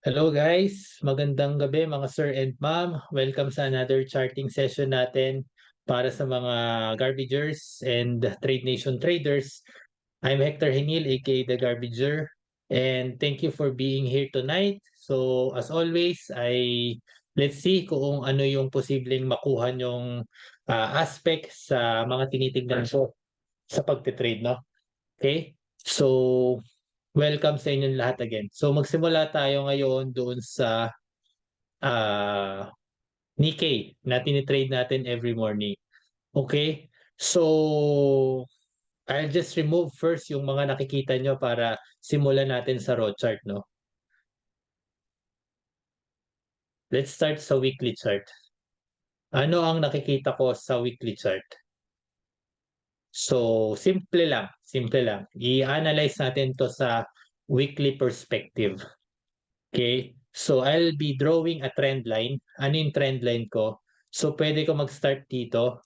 Hello guys, magandang gabi mga sir and ma'am. Welcome sa another charting session natin para sa mga Garbagers and Trade Nation traders. I'm Hector Henil, aka The Garbager, and thank you for being here tonight. So as always, let's see kung ano yung posibleng makuha nyong aspect sa mga tinitignan ko sa pagtitrade, no? Okay? So welcome sa inyong lahat again. So magsimula tayo ngayon doon sa ah, Nikkei na tinitrade natin every morning. Okay? So I'll just remove first yung mga nakikita nyo para simulan natin sa raw chart, no? Let's start sa weekly chart. Ano ang nakikita ko sa weekly chart? So simple lang, simple lang. I-analyze natin to sa weekly perspective. Okay? So I'll be drawing a trend line. Ano yung trend line ko? So pwede ko mag-start dito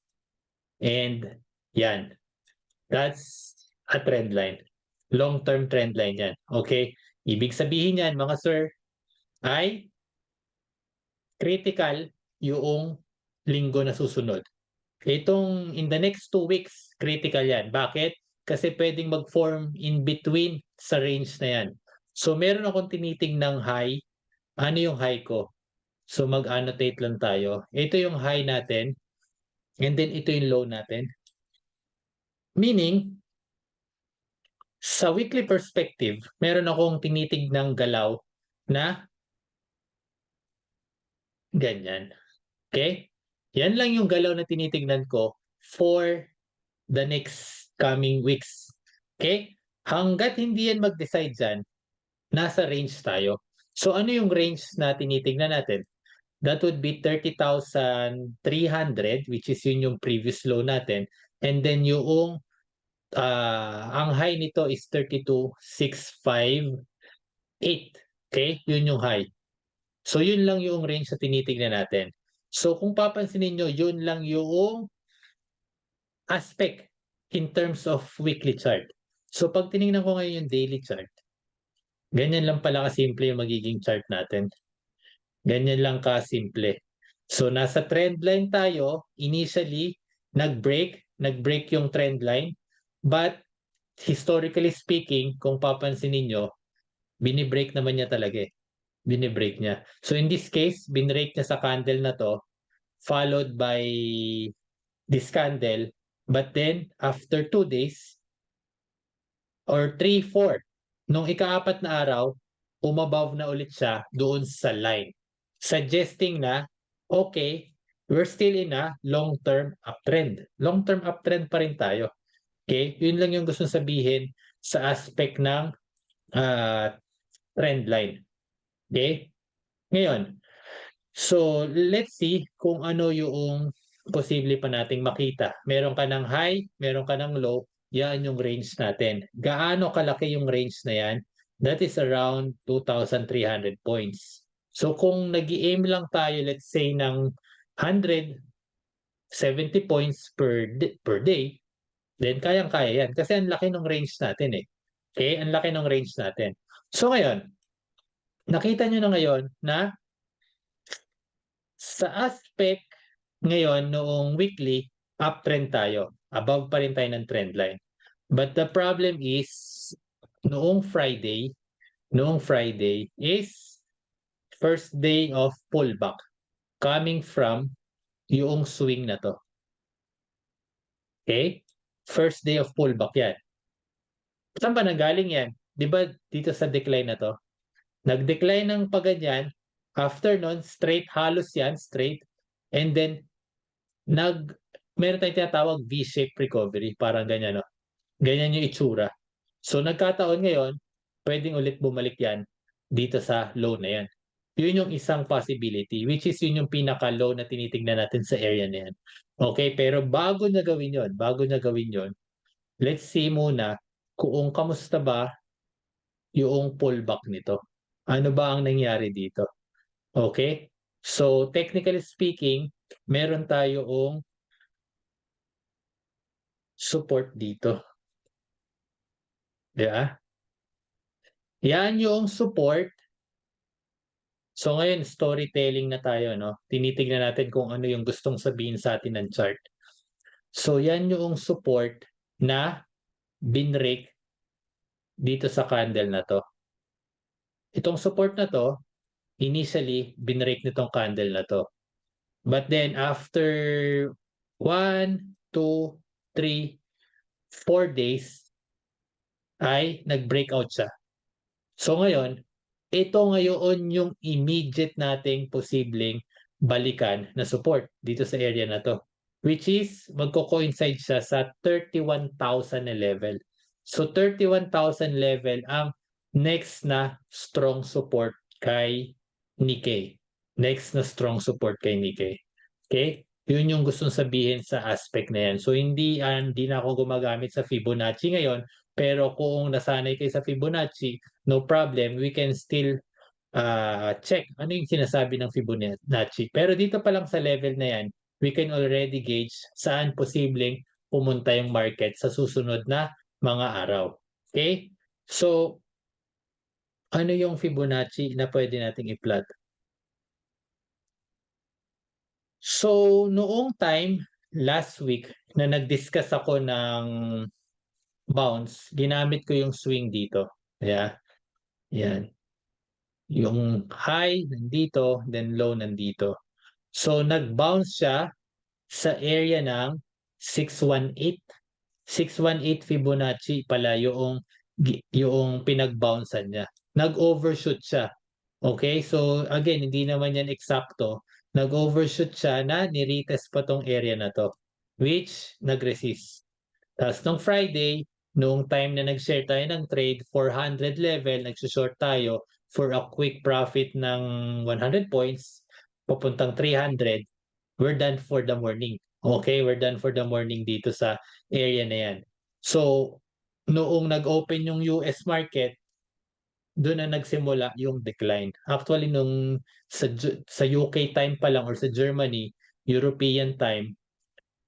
and yan. That's a trend line. Long-term trend line yan. Okay? Ibig sabihin yan, mga sir, ay critical yung linggo na susunod. Itong in the next 2 weeks, critical yan. Bakit? Kasi pwedeng mag-form in between sa range na yan. So meron akong tinitingnang high. Ano yung high ko? So mag-annotate lang tayo. Ito yung high natin and then ito yung low natin. Meaning, sa weekly perspective, meron akong tinitignang galaw na ganyan. Okay? Yan lang yung galaw na tinitignan ko for the next coming weeks. Okay? Hanggat hindi yan mag-decide dyan, nasa range tayo. So ano yung range na tinitignan natin? That would be 30,300, which is yun yung previous low natin. And then yung ang high nito is 32,658. Okay? Yun yung high. So yun lang yung range na tinitingnan natin. So kung papansinin nyo, yun lang yung aspect in terms of weekly chart. So pag tinignan ko ngayon yung daily chart, ganyan lang pala kasimple yung magiging chart natin. Ganyan lang kasimple. So nasa trend line tayo, initially nag-break yung trend line, but historically speaking, kung papansinin niyo, binibreak naman niya talaga eh. Binibreak niya. So in this case, binrake niya sa candle na to, followed by this candle, but then after 2 days, or 3, 4, nung ikaapat na araw, umabaw na ulit siya doon sa line. Suggesting na, okay, we're still in a long-term uptrend. Long-term uptrend pa rin tayo. Okay? Yun lang yung gusto sabihin sa aspect ng uh, trend line. Okay? Ngayon, so let's see kung ano yung posible pa nating makita. Meron ka ng high, meron ka ng low, yan yung range natin. Gaano kalaki yung range na yan? That is around 2,300 points. So kung nag-aim lang tayo, let's say, ng 170 points per day, then kayang-kaya yan. Kasi ang laki ng range natin eh. Okay? Ang laki ng range natin. So ngayon, nakita nyo na ngayon na sa aspect ngayon noong weekly, uptrend tayo. Above pa rin tayo ng trend line. But the problem is, noong Friday is first day of pullback coming from yung swing na to. Okay? First day of pullback yan. Saan ba nanggaling yan? Di ba dito sa decline na to? Nag-decline ng paganyan, after nun, straight, halos yan, straight, and then meron tayong tinatawag V-shaped recovery, parang ganyan, no? Ganyan yung itsura. So nagkataon ngayon, pwedeng ulit bumalik yan dito sa low na yan. Yun yung isang possibility, which is yun yung pinaka-low na tinitingnan natin sa area na yan. Okay, pero bago niya gawin yun, let's see muna kung kamusta ba yung pullback nito. Ano ba ang nangyari dito? Okay? So technically speaking, meron tayong support dito. Di ba? Yan yung support So ngayon storytelling na tayo, no? Tinitingnan natin kung ano yung gustong sabihin sa atin ng chart. So yan yung support na binrake dito sa candle na 'to. Itong support na 'to, initially binrake nitong candle na 'to. But then after 1, 2, 3, 4 days ay nag-breakout siya. So ngayon, ito ngayon yung immediate nating posibleng balikan na support dito sa area na 'to, which is magko-coincide siya sa 31,000 na level. So 31,000 level ang next na strong support kay Nikkei. Next na strong support kay Nikkei. Okay? Yun yung gustong sabihin sa aspect na yan. So hindi na ako gumagamit sa Fibonacci ngayon, pero kung nasanay kayo sa Fibonacci, no problem, we can still check ano yung sinasabi ng Fibonacci. Pero dito pa lang sa level na yan, we can already gauge saan posibleng pumunta yung market sa susunod na mga araw. Okay? So, ano yung Fibonacci na pwede nating i-plot? So, noong time, last week, na nag-discuss ako ng bounce, ginamit ko yung swing dito. Yeah, yan. Yung high nandito, then low nandito. So nag-bounce siya sa area ng 618. 618 Fibonacci pala yung pinag-bouncean niya. Nag-overshoot siya. Okay? So again, hindi naman yan eksakto. Nag-overshoot siya na ni-retest pa tong area na to, which nag-resist. Tapos nung Friday, noong time na nag-share tayo ng trade, 400 level, nag-short tayo for a quick profit ng 100 points, papuntang 300, we're done for the morning. Okay, we're done for the morning dito sa area na yan. So, noong nag-open yung US market, doon na nagsimula yung decline. Actually, nung sa UK time pa lang or sa Germany, European time,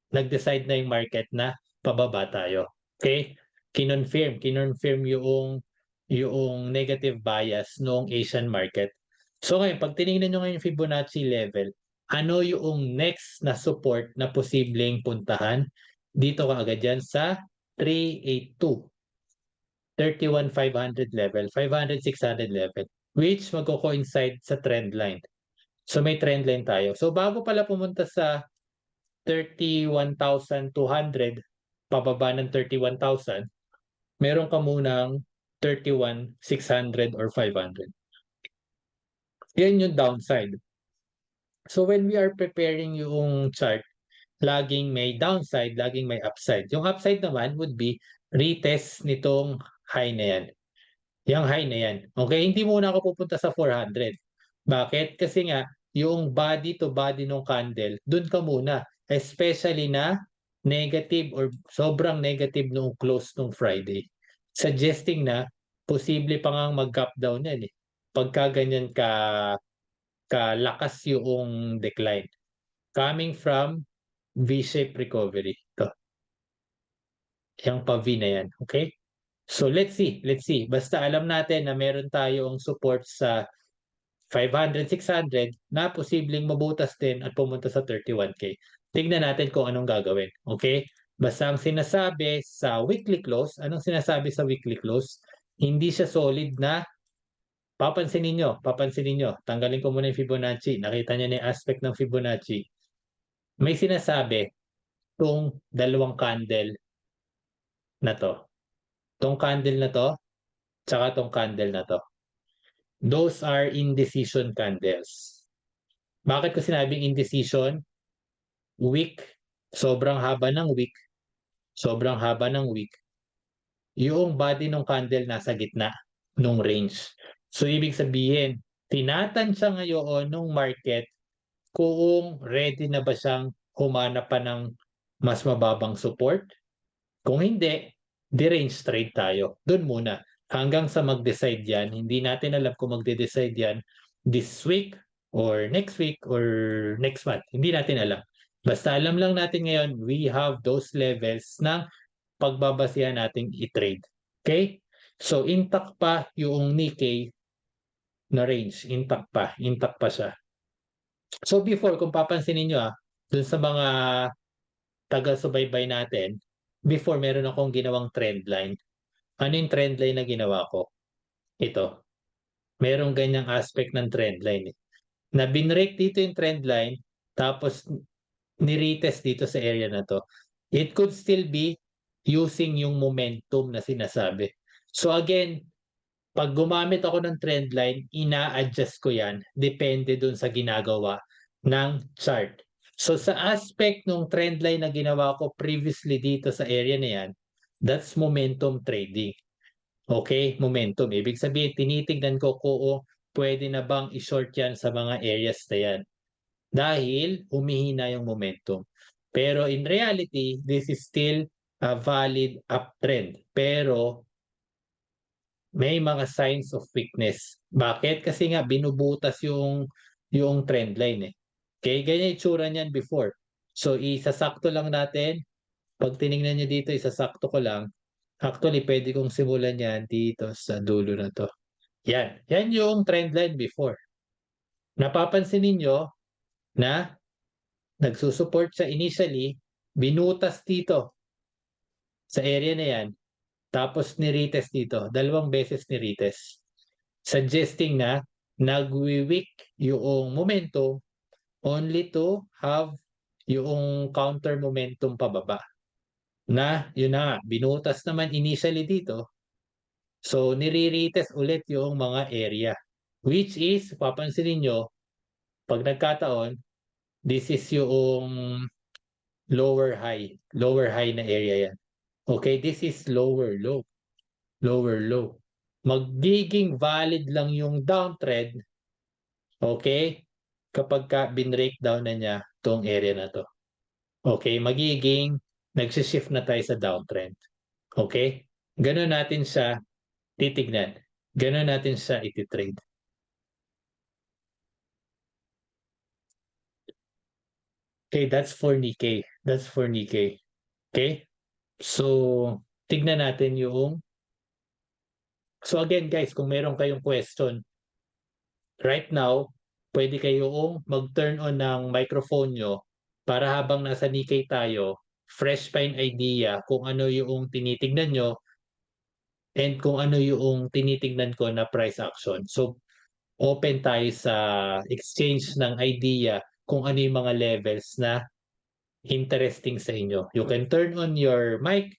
nag-decide na yung market na pababa tayo. Okay? Kinonfirm yung negative bias noong Asian market. So ngayon, pag tinignan nyo ngayon yung Fibonacci level, ano yung next na support na posibleng puntahan? Dito ka agad yan sa 382. 31,500 level, 500, 600 level, which magko-coincide sa trend line. So may trend line tayo. So bago pala pumunta sa 31,200, pababa ng 31,000, meron ka munang 31,600 or 500. Yan yung downside. So when we are preparing yung chart, laging may downside, laging may upside. Yung upside naman would be retest nitong high na yan. Yung high na yan. Okay, hindi muna ako pupunta sa 400. Bakit? Kasi nga, yung body to body ng candle, dun ka muna. Especially na negative or sobrang negative nung close nung Friday. Suggesting na posible pa ngang mag-gap down yan eh. Pagka ganyan kalakas yung decline. Coming from V-shape recovery. Ito. Yung pa-V na yan. Okay? So let's see. Basta alam natin na meron tayong support sa 500, 600 na posibleng mabutas din at pumunta sa 31K. Tignan natin kung anong gagawin. Okay? Basta ang sinasabi sa weekly close, anong sinasabi sa weekly close? Hindi siya solid na papansinin nyo. Tanggalin ko muna yung Fibonacci. Nakita niyo na yung aspect ng Fibonacci. May sinasabi itong dalawang candle na to. Itong candle na to, tsaka itong candle na to. Those are indecision candles. Bakit ko sinabing indecision? Week, sobrang haba ng week, yung body ng candle nasa gitna nung range. So ibig sabihin, tinatansya ngayon nung market kung ready na ba siyang humanap pa ng mas mababang support. Kung hindi, di-range trade tayo. Doon muna. Hanggang sa mag-decide yan, hindi natin alam kung magde-decide yan this week or next week or next month. Hindi natin alam. Basta alam lang natin ngayon, we have those levels ng pagbabasihan nating i-trade. Okay? So intact pa yung Nikkei na range, intact pa siya. So before, kung papansinin nyo dun sa mga taga-subaybay natin, before meron akong ginawang trend line. Ano yung trend line na ginawa ko? Ito. Merong ganyang aspect ng trend line. Na binrake dito yung trend line, tapos ni-retest dito sa area na to. It could still be using yung momentum na sinasabi. So again, pag gumamit ako ng trend line, ina-adjust ko yan depende dun sa ginagawa ng chart. So sa aspect ng trend line na ginawa ko previously dito sa area na yan, that's momentum trading. Okay, momentum. Ibig sabihin, tinitignan ko kung pwede na bang i-short yan sa mga areas na yan. Dahil humihina yung momentum. Pero in reality, this is still a valid uptrend. Pero may mga signs of weakness. Bakit? Kasi nga binubutas yung trend line eh. Okay, ganyan itsura niyan before. So isasakto lang natin. Pag tiningnan niyo dito, isasakto ko lang. Actually, pwede kong simulan yan dito sa dulo na to. Yan. Yan yung trend line before. Napapansin ninyo na nagsusupport siya initially, binutas dito sa area na yan, tapos ni-retest dito. Dalawang beses ni-retest. Suggesting na nagwi-weak yung momentum only to have yung counter momentum pababa. Na, yun na nga, binutas naman initially dito. So, nire-retest ulit yung mga area. Which is, papansinin nyo, pag nagkataon, this is yung lower high na area yan. Okay, this is lower low. Magiging valid lang yung downtrend, okay, kapag bin-break down na niya tong area na to. Okay, magiging nagsishift na tayo sa downtrend. Okay? Ganun natin siya titignan. Ganun natin siya ititrade. Okay, that's for Nikkei. That's for Nikkei. Okay? So, tignan natin yung... So again guys, kung meron kayong question, right now, pwede kayong mag-turn on ng microphone nyo para habang nasa Nikkei tayo, fresh pa yung idea kung ano yung tinitignan nyo and kung ano yung tinitignan ko na price action. So, open tayo sa exchange ng idea kung ano yung mga levels na interesting sa inyo. You can turn on your mic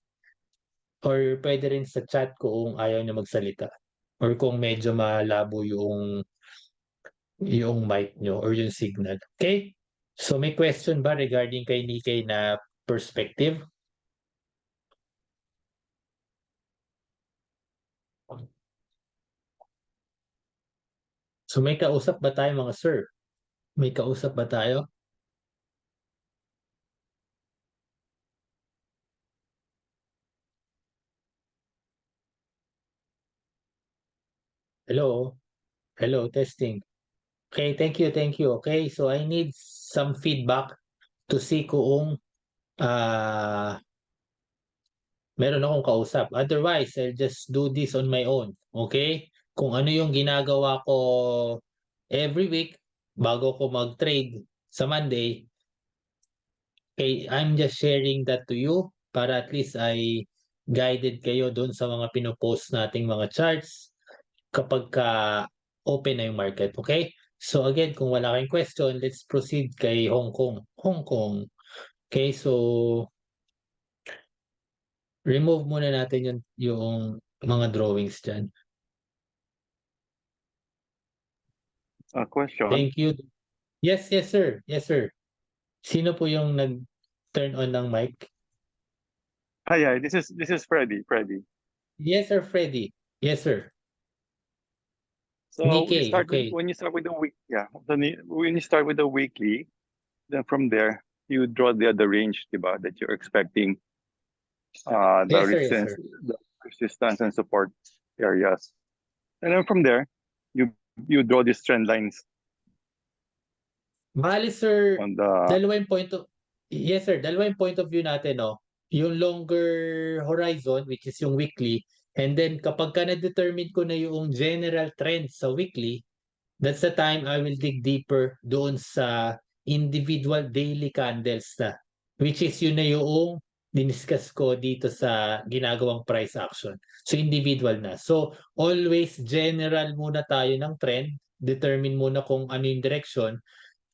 or pwede rin sa chat kung ayaw nyo magsalita or kung medyo malabo yung mic nyo or yung signal. Okay? So may question ba regarding kay Nikkei na perspective? So may kausap ba tayo mga sir? May kausap ba tayo? Hello? Hello, testing. Okay, thank you, thank you. Okay, so I need some feedback to see kung meron akong kausap. Otherwise, I'll just do this on my own. Okay? Kung ano yung ginagawa ko every week bago ko mag-trade sa Monday, okay, I'm just sharing that to you para at least ay guided kayo doon sa mga pinopost nating mga charts kapag ka open na yung market. Okay? So again, kung wala kayong question, let's proceed kay Hong Kong. Hong Kong. Okay, so remove muna natin yung mga drawings dyan. A question. Thank you. Yes, yes sir. Yes sir. Sino po yung nag-turn on ng mic? Hi, this is Freddy. Yes sir, Freddy. Yes sir. So Nikkei, okay. when you start with the week, when you start with the weekly, then from there you draw the range, diba, that you're expecting, Yes sir. the resistance and support areas, and then from there you draw these trend lines Bali sir, on the dalawang point of yes sir, dalawang point of view natin, no. Yung longer horizon which is yung weekly, and then kapag ka na-determine ko na yung general trend sa weekly, that's the time I will dig deeper doon sa individual daily candles na, which is yun na yung diniscuss ko dito sa ginagawang price action. So individual na. So always general muna tayo ng trend, determine muna kung ano yung direction,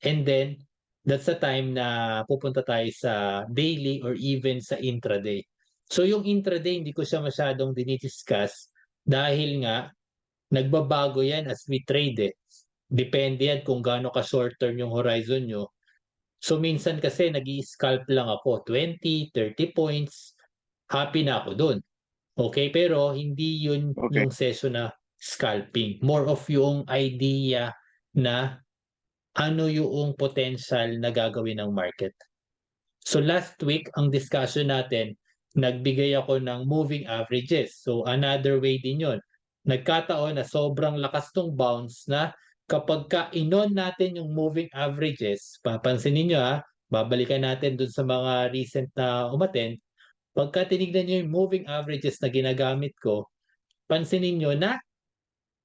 and then that's the time na pupunta tayo sa daily or even sa intraday. So yung intraday hindi ko siya masyadong dinidiscuss dahil nga nagbabago yan as we trade eh. Depende yan kung gaano ka short term yung horizon nyo. So minsan kasi nag-i-scalp lang ako 20, 30 points, happy na ako doon. Okay, pero hindi yun Okay. yung session na scalping. More of yung idea na ano yung potential na gagawin ng market. So last week, ang discussion natin, nagbigay ako ng moving averages. So another way din yun. Nagkataon na sobrang lakas ng bounce na kapag ka-inon natin yung moving averages, papansinin nyo babalikan natin dun sa mga recent na umattend, pagka tinignan nyo yung moving averages na ginagamit ko, pansinin nyo na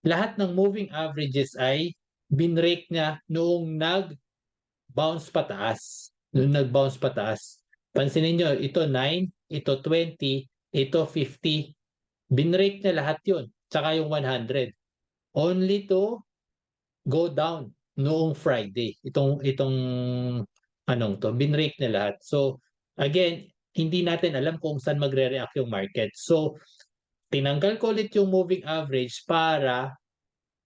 lahat ng moving averages ay binrake niya noong nag-bounce pataas. Noong nag-bounce pataas. Pansinin nyo, ito 9, ito 20, ito 50. Binrake niya lahat yun. Tsaka yung 100. Only to go down noong Friday. Itong anong to, binrake niya lahat. So again, hindi natin alam kung saan magre-react yung market. So tinanggal ko ulit yung moving average para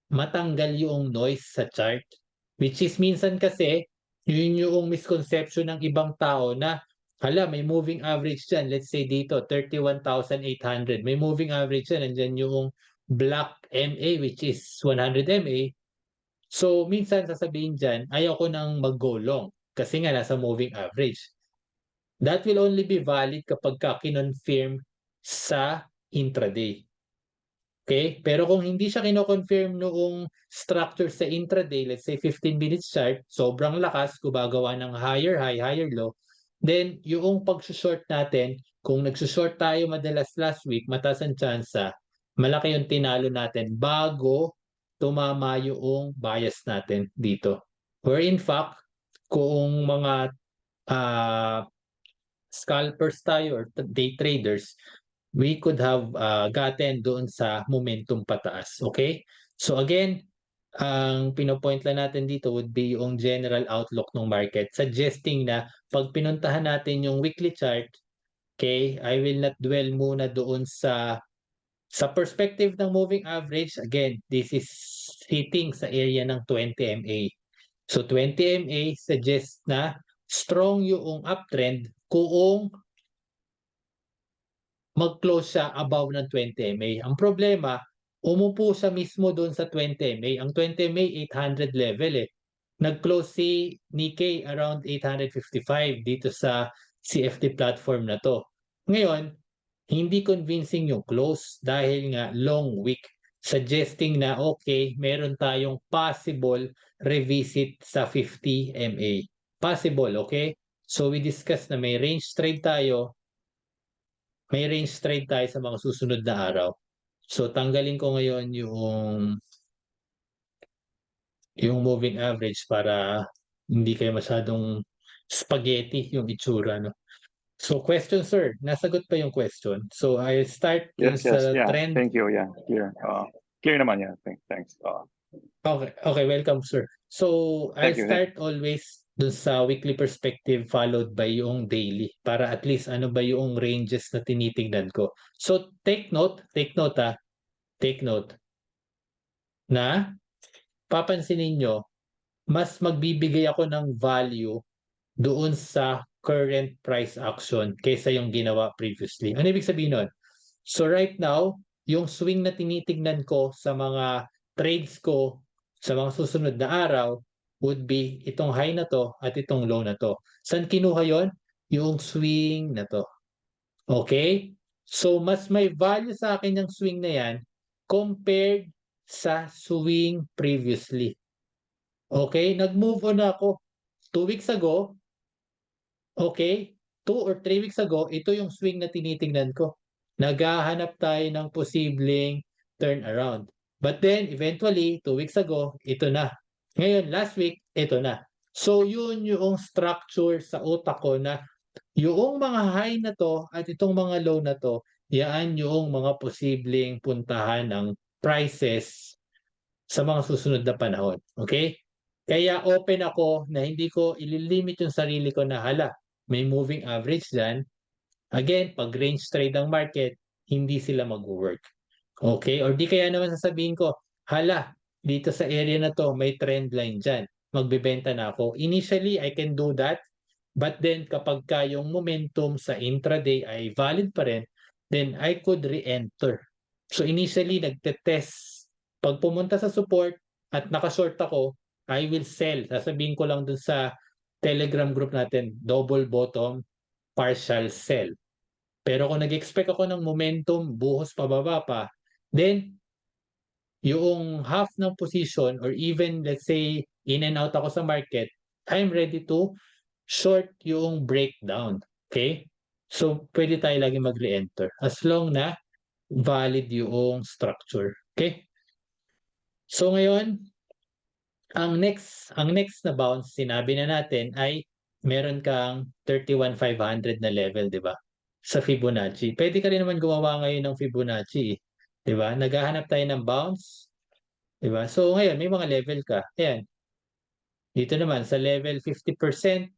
matanggal yung noise sa chart. Which is minsan kasi, yun yung misconception ng ibang tao na, hala, may moving average dyan. Let's say dito, 31,800. May moving average dyan. Nandyan yung black MA which is 100 MA. So, minsan sasabihin dyan, ayaw ko nang mag-go long kasi nga nasa moving average. That will only be valid kapag kinonfirm sa intraday. Okay? Pero kung hindi siya kino-confirm noong structure sa intraday, let's say 15 minutes chart, sobrang lakas, gumagawa ng higher high, higher low, then yung pag-short natin, kung nagsushort tayo madalas last week, mataas ang tsansa, malaki yung tinalo natin bago tumama yung bias natin dito. Where in fact, kung mga scalpers tayo or day traders, we could have gotten doon sa momentum pataas. Okay? So again, ang pinopoint lang natin dito would be yung general outlook ng market, suggesting na pag pinuntahan natin yung weekly chart, okay, I will not dwell muna doon sa perspective ng moving average. Again, this is hitting sa area ng 20 MA. So 20 MA suggests na strong yung uptrend kung mag-close siya above ng 20 MA. Ang problema, umupo siya mismo doon sa 20 MA. Ang 20 MA, 800 level eh. Nag-close si Nikkei around 855 dito sa CFD platform na to. Ngayon, hindi convincing yung close dahil nga long wick, suggesting na okay, meron tayong possible revisit sa 50 MA. Possible, okay? So we discussed na may range trade tayo, may range trade tayo sa mga susunod na araw. So tanggalin ko ngayon yung moving average para hindi kayo masyadong spaghetti yung itsura, no? So question, sir, nasagot pa yung question. So I start dun Yes, yes, sa yeah. trend. Thank you. Yeah, clear. Clear naman, yeah. Thanks. Okay, welcome, sir. So I'll Thank you. start always dun sa weekly perspective followed by yung daily para at least ano ba yung ranges na tinitingnan ko. So take note na papansinin nyo, mas magbibigay ako ng value doon sa current price action kaysa yung ginawa previously. Ano ibig sabihin nun? So right now, yung swing na tinitignan ko sa mga trades ko sa mga susunod na araw would be itong high na to at itong low na to. Saan kinuha yon? Yung swing na to. Okay? So mas may value sa akin yung swing na yan compared sa swing previously. Okay? Nag-move on ako 2 weeks ago. Okay? 2 or 3 weeks ago, ito yung swing na tinitingnan ko. Naghahanap tayo ng posibleng turnaround. But then, eventually, 2 weeks ago, ito na. Ngayon, last week, ito na. So, yun yung structure sa utak ko na yung mga high na to at itong mga low na to, yan yung mga posibleng puntahan ng prices sa mga susunod na panahon. Okay? Kaya open ako na hindi ko ililimit yung sarili ko na hala, may moving average dyan. Again, pag range trade ang market, hindi sila mag-work. Okay? Or di kaya naman sasabihin ko, hala, dito sa area na to, may trend line dyan. Magbebenta na ako. Initially, I can do that. But then, kapag ka yung momentum sa intraday ay valid pa rin, then I could re-enter. So initially, nagte-test. Pag pumunta sa support at nakashort ako, I will sell. Sasabihin ko lang dun sa Telegram group natin, double bottom, partial sell. Pero kung nag-expect ako ng momentum, buhos pababa pa, then yung half ng position or even let's say in and out ako sa market, I'm ready to short yung breakdown. Okay? So, pwede tayo lagi mag-re-enter as long na valid yung structure. Okay? So, ngayon, ang next na bounce, sinabi na natin ay meron kang 31,500 na level, di ba? Sa Fibonacci. Pwede ka rin naman gumawa ngayon ng Fibonacci, eh. Di ba? Naghahanap tayo ng bounce, di ba? So, ngayon, may mga level ka. Ayan. Dito naman, sa level 50%,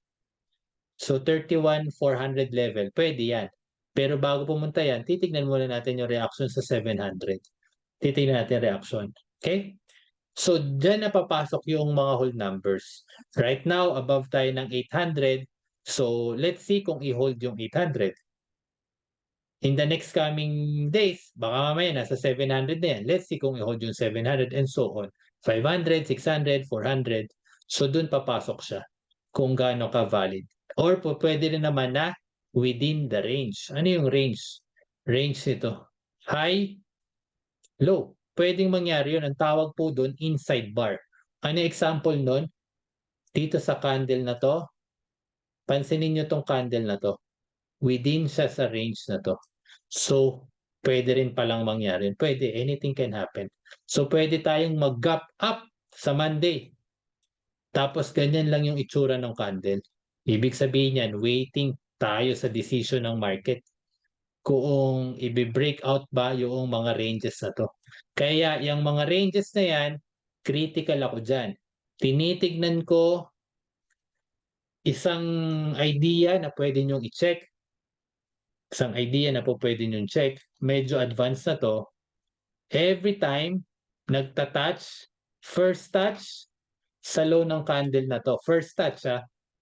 so 31,400 level, pwede yan. Pero bago pumunta yan, titignan muna natin yung reaction sa 700. Titignan natin reaction. Okay? So, dyan napapasok yung mga whole numbers. Right now, above tayo ng 800. So, let's see kung i-hold yung 800. In the next coming days, baka mamaya nasa 700 na yan. Let's see kung i-hold yung 700 and so on. 500, 600, 400. So, dun papasok siya kung gaano ka-valid. Or pwede rin naman na within the range. Ano yung range? Range nito. High, low. Pwedeng mangyari yun. Ang tawag po doon, inside bar. Ano example nun? Dito sa candle na to, pansinin nyo tong candle na to. Within siya sa range na to. So, pwede rin palang mangyari. Pwede, anything can happen. So, pwede tayong mag-gap up sa Monday. Tapos, ganyan lang yung itsura ng candle. Ibig sabihin yan, waiting tayo sa decision ng market kung i-break out ba yung mga ranges na to. Kaya yung mga ranges na yan, critical ako dyan. Tinitignan ko isang idea na pwede nyong i-check. Isang idea na po pwede nyong check. Medyo advanced na to. Every time, nagta-touch, first touch, sa low ng candle na to. First touch,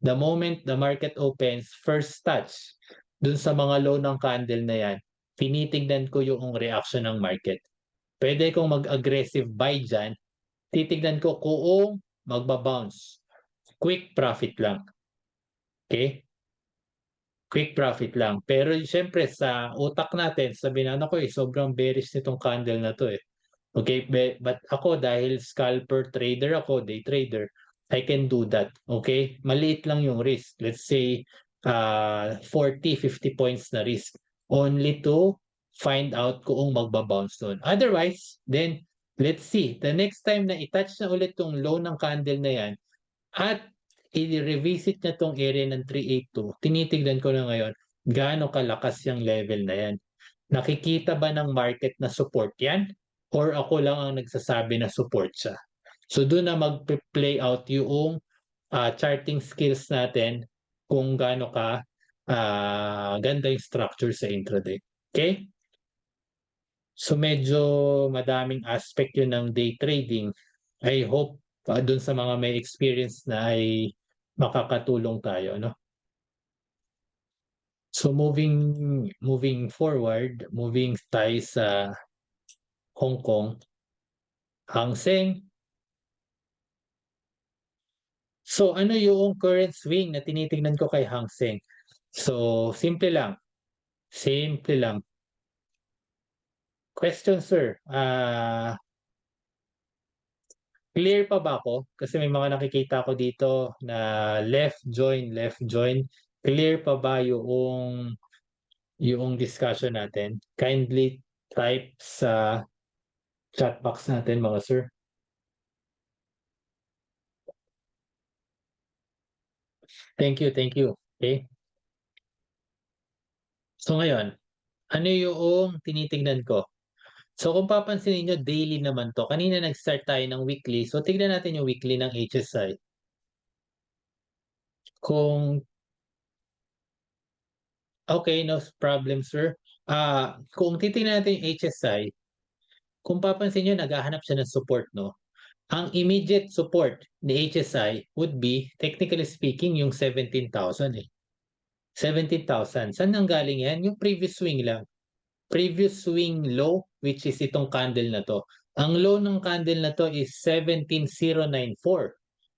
the moment the market opens, first touch, dun sa mga low ng candle na yan, tinitignan ko yung reaction ng market. Pwede kong mag-aggressive buy dyan, titignan ko kung magbabounce. Quick profit lang. Okay? Quick profit lang. Pero siyempre sa utak natin, sabihin na ako sobrang bearish nitong candle na to eh. Okay, but ako dahil scalper trader ako, day trader, I can do that. Okay? Maliit lang yung risk. Let's say 40, 50 points na risk. Only to find out kung magbabounce doon. Otherwise, then let's see. The next time na i-touch na ulit tong low ng candle na yan at i-revisit na tong area ng 382, tinitignan ko na ngayon gaano kalakas yung level na yan. Nakikita ba ng market na support yan? Or ako lang ang nagsasabi na support siya? So doon na mag-play out yung charting skills natin kung gaano ka ganda yung structure sa intraday. Okay? So medyo madaming aspect yun ng day trading. I hope doon sa mga may experience na ay makakatulong tayo, no? So moving forward, moving tayo sa Hong Kong, Hang Seng. So ano yung current swing na tinitingnan ko kay Hang Seng? So simple lang. Simple lang. Question sir, clear pa ba ako? Kasi may mga nakikita ko dito na left join, left join. Clear pa ba yung discussion natin? Kindly type sa chat box natin mga sir. Thank you, thank you. Okay? So ngayon, ano yung tinitingnan ko? So kung papansinin niyo daily naman 'to. Kanina nag-start tayo ng weekly. So tignan natin yung weekly ng HSI. Kung okay, no problem sir. Kung titingnan natin yung HSI, kung papansin niyo naghahanap siya ng support 'no. Ang immediate support ni HSI would be, technically speaking, yung 17,000 eh. 17,000. Saan nanggaling yan? Yung previous swing lang. Previous swing low, which is itong candle na 'to. Ang low ng candle na 'to is 17,094.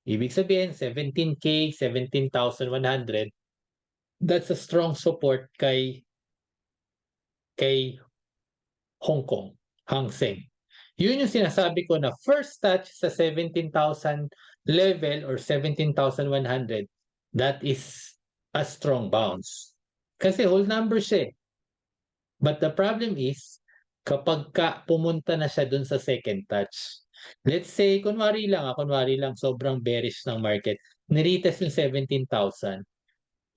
Ibig sabihin 17K, 17,100. That's a strong support kay Hong Kong, Hang Seng. Yun yung sinasabi ko na first touch sa 17,000 level or 17,100, that is a strong bounce. Kasi whole number siya eh. But the problem is, kapag pumunta na siya dun sa second touch, let's say, kunwari lang, sobrang bearish ng market, niretest yung 17,000,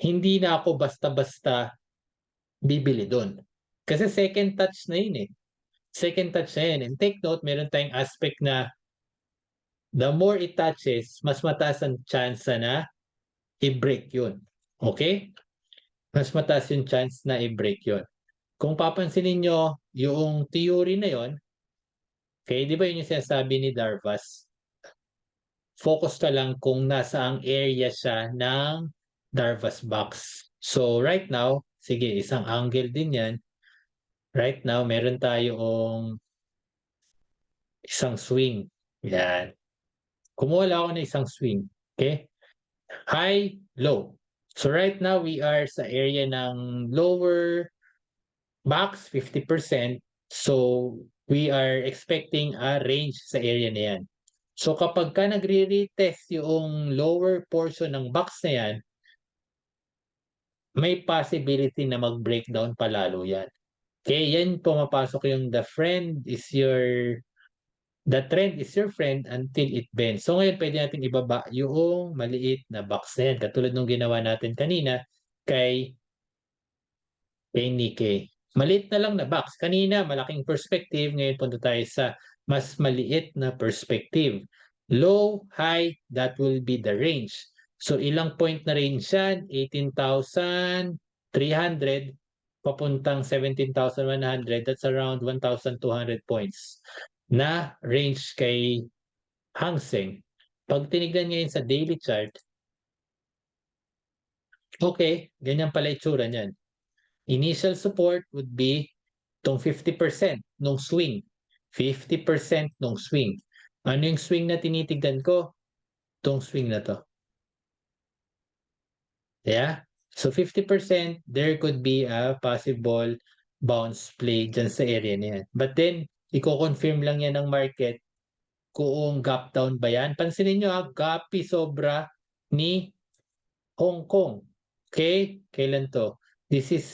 hindi na ako basta-basta bibili dun. Kasi second touch na yun eh. Second touch na yun. And take note, meron tayong aspect na the more it touches, mas mataas ang chance na i-break yun. Okay? Mas mataas yung chance na i-break yun. Kung papansinin nyo, yung theory na yun, okay, di ba yun yung sinasabi ni Darvas? Focus ka lang kung nasaang area siya ng Darvas box. So right now, sige, isang angle din yan. Right now, meron tayong isang swing. Yan. Kumuha lang ako ng isang swing. Okay? High, low. So right now, we are sa area ng lower box, 50%. So we are expecting a range sa area na yan. So kapag ka nagre-retest yung lower portion ng box na yan, may possibility na mag-breakdown palalo yan. Okay, yan pumapasok yung the trend is your friend until it bends. So ngayon pwede natin ibaba yung maliit na box na yan. Katulad nung ginawa natin kanina kay Nikkei. Maliit na lang na box. Kanina malaking perspective, ngayon punta tayo sa mas maliit na perspective. Low, high, that will be the range. So ilang point na range yan? 18,300 papuntang 17,100. That's around 1,200 points na range kay Hang Seng. Pag tinignan ngayon sa daily chart, okay, ganyan pala itsura niyan. Initial support would be itong 50% nung swing. 50% nung swing. Ano yung swing na tinitignan ko? Itong swing na to. Yeah? So 50%, there could be a possible bounce play dyan sa area na yan. But then, i-confirm lang yan ng market kung gap down ba yan. Pansinin nyo gapi sobra ni Hong Kong. Okay? Kailan to? This is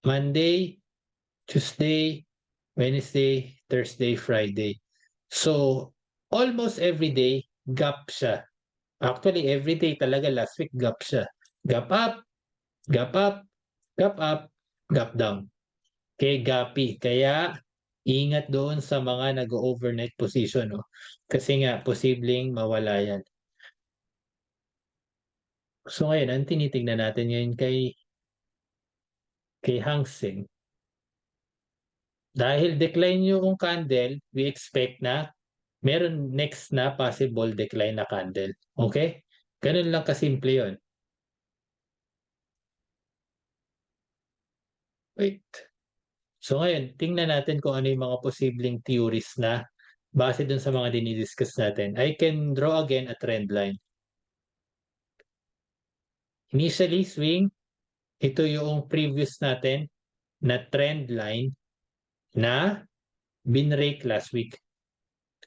Monday, Tuesday, Wednesday, Thursday, Friday. So, almost every day, gap siya. Actually, every day talaga last week, gap siya. Gap up, gap up, gap up, gap down. Okay, gapi. Kaya, ingat doon sa mga nag-overnight position. No? Kasi nga, posibleng mawala yan. So ngayon, ang tinitingnan natin ngayon kay Hang Seng. Dahil decline yung candle, we expect na meron next na possible decline na candle. Okay? Ganun lang kasimple yun. Wait. So ngayon, tingnan natin kung ano yung mga posibleng theories na base dun sa mga dinidiscuss natin. I can draw again a trend line. Initially, swing. Ito yung previous natin na trend line na binrake last week.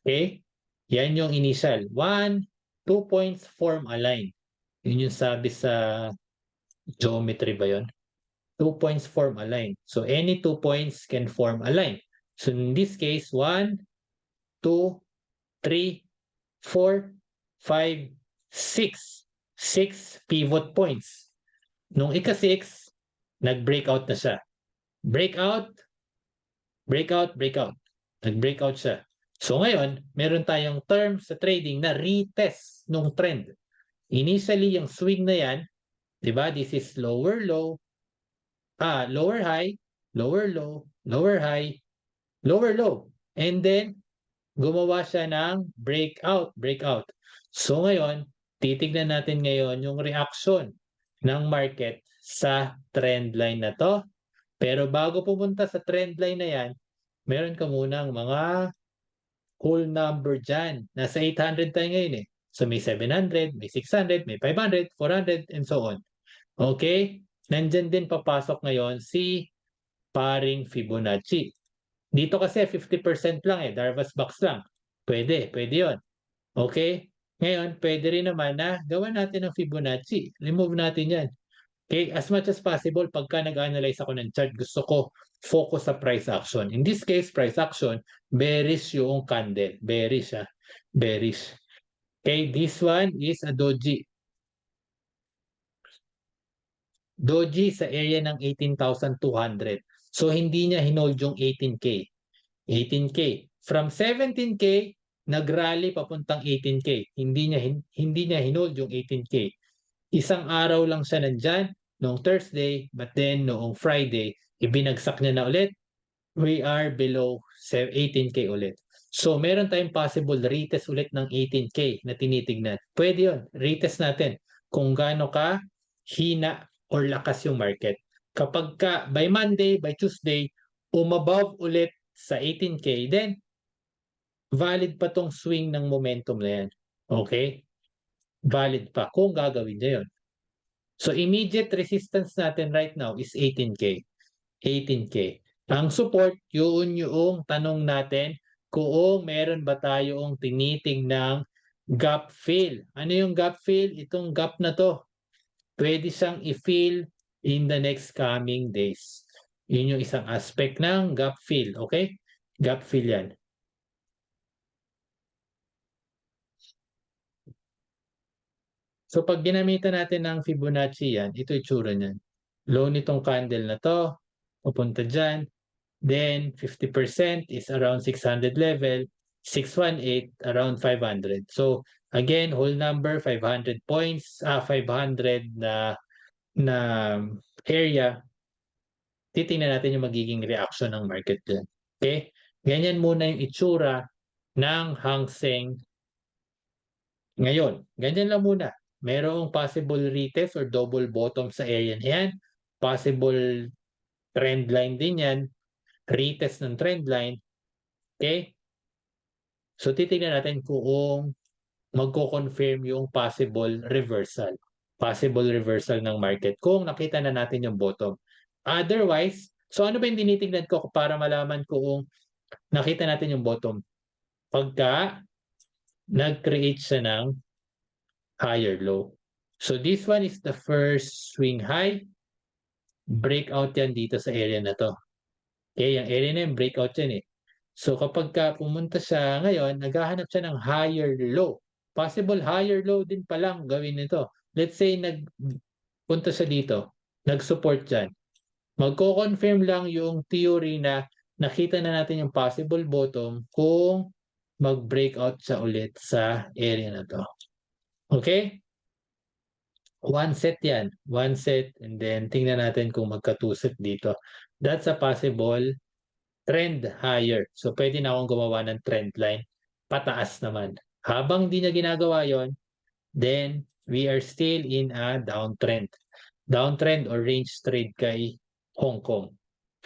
Okay? Yan yung initial. 1, 2 points form a line. Yun yung sabi sa geometry ba yun? 2 points form a line. So any 2 points can form a line. So in this case, 1, 2, 3, 4, 5, 6. 6 pivot points. Nung ika-6, nag-breakout na siya. Breakout, breakout, breakout. Nag-breakout siya. So ngayon, meron tayong term sa trading na retest nung trend. Initially, yung swing na yan, di ba? This is lower low, lower high, lower low, lower high, lower low. And then, gumawa siya ng breakout, breakout. So ngayon, titignan natin ngayon yung reaction ng market sa trend line na to. Pero bago pumunta sa trend line na yan, meron ka munang mga whole number dyan. Nasa 800 tayo ngayon eh. So may 700, may 600, may 500, 400, and so on. Okay? Nandyan din papasok ngayon si paring Fibonacci. Dito kasi 50% lang eh, Darvas box lang. Pwede yon. Okay? Ngayon, pwede rin naman na gawan natin ng Fibonacci. Remove natin yan. Okay? As much as possible, pagka nag-analyze ako ng chart, gusto ko focus sa price action. In this case, price action, bearish yung candle. Bearish ah. Bearish. Okay? This one is a doji. Doji sa area ng 18,200. So, hindi niya hinold yung 18K. 18K. From 17K, nag-rally papuntang 18K. Hindi niya hinold yung 18K. Isang araw lang siya nandyan noong Thursday, but then noong Friday, ibinagsak niya na ulit. We are below 18K ulit. So, meron tayong possible retest ulit ng 18K na tinitignan. Pwede yun. Retest natin kung gaano ka hina or lakas yung market. Kapag ka by Monday, by Tuesday, umabove ulit sa 18K, then valid pa tong swing ng momentum na yan. Okay? Valid pa kung gagawin niya yun. So, immediate resistance natin right now is 18K. 18K. Ang support, yun yung tanong natin kung meron ba tayong tinitingnang gap fill. Ano yung gap fill? Itong gap na to. Pwede siyang i-fill in the next coming days. Yun yung isang aspect ng gap fill. Okay? Gap fill yan. So pag ginamitan natin ng Fibonacci yan, ito itsura niyan. Low nitong candle na to, pupunta dyan. Then 50% is around 600 level, 618 around 500. So again, whole number 500 points, 500 na area. Titingnan natin yung magiging reaction ng market dyan. Okay? Ganyan muna yung itsura ng Hang Seng ngayon. Ganyan lang muna. Merong possible retest or double bottom sa area na yan. Possible trend line din yan. Retest ng trend line. Okay? So, titignan natin kung magko-confirm yung possible reversal. Possible reversal ng market kung nakita na natin yung bottom. Otherwise, so ano ba yung tinitignan ko para malaman kung nakita natin yung bottom? Pagka nag-create siya ng higher low. So this one is the first swing high. Breakout yan dito sa area na to. Okay, yung area na yung breakout yan eh. So kapag ka pumunta siya ngayon, naghahanap siya ng higher low. Possible higher low din palang gawin nito. Let's say nagpunta siya dito, nag-support dyan. Magko-confirm lang yung theory na nakita na natin yung possible bottom kung mag-breakout siya ulit sa area na to. Okay? One set yan. One set and then tingnan natin kung magka-two set dito. That's a possible trend higher. So pwede na akong gumawa ng trend line. Pataas naman. Habang di niya ginagawa yon, then we are still in a downtrend. Downtrend or range trade kay Hong Kong.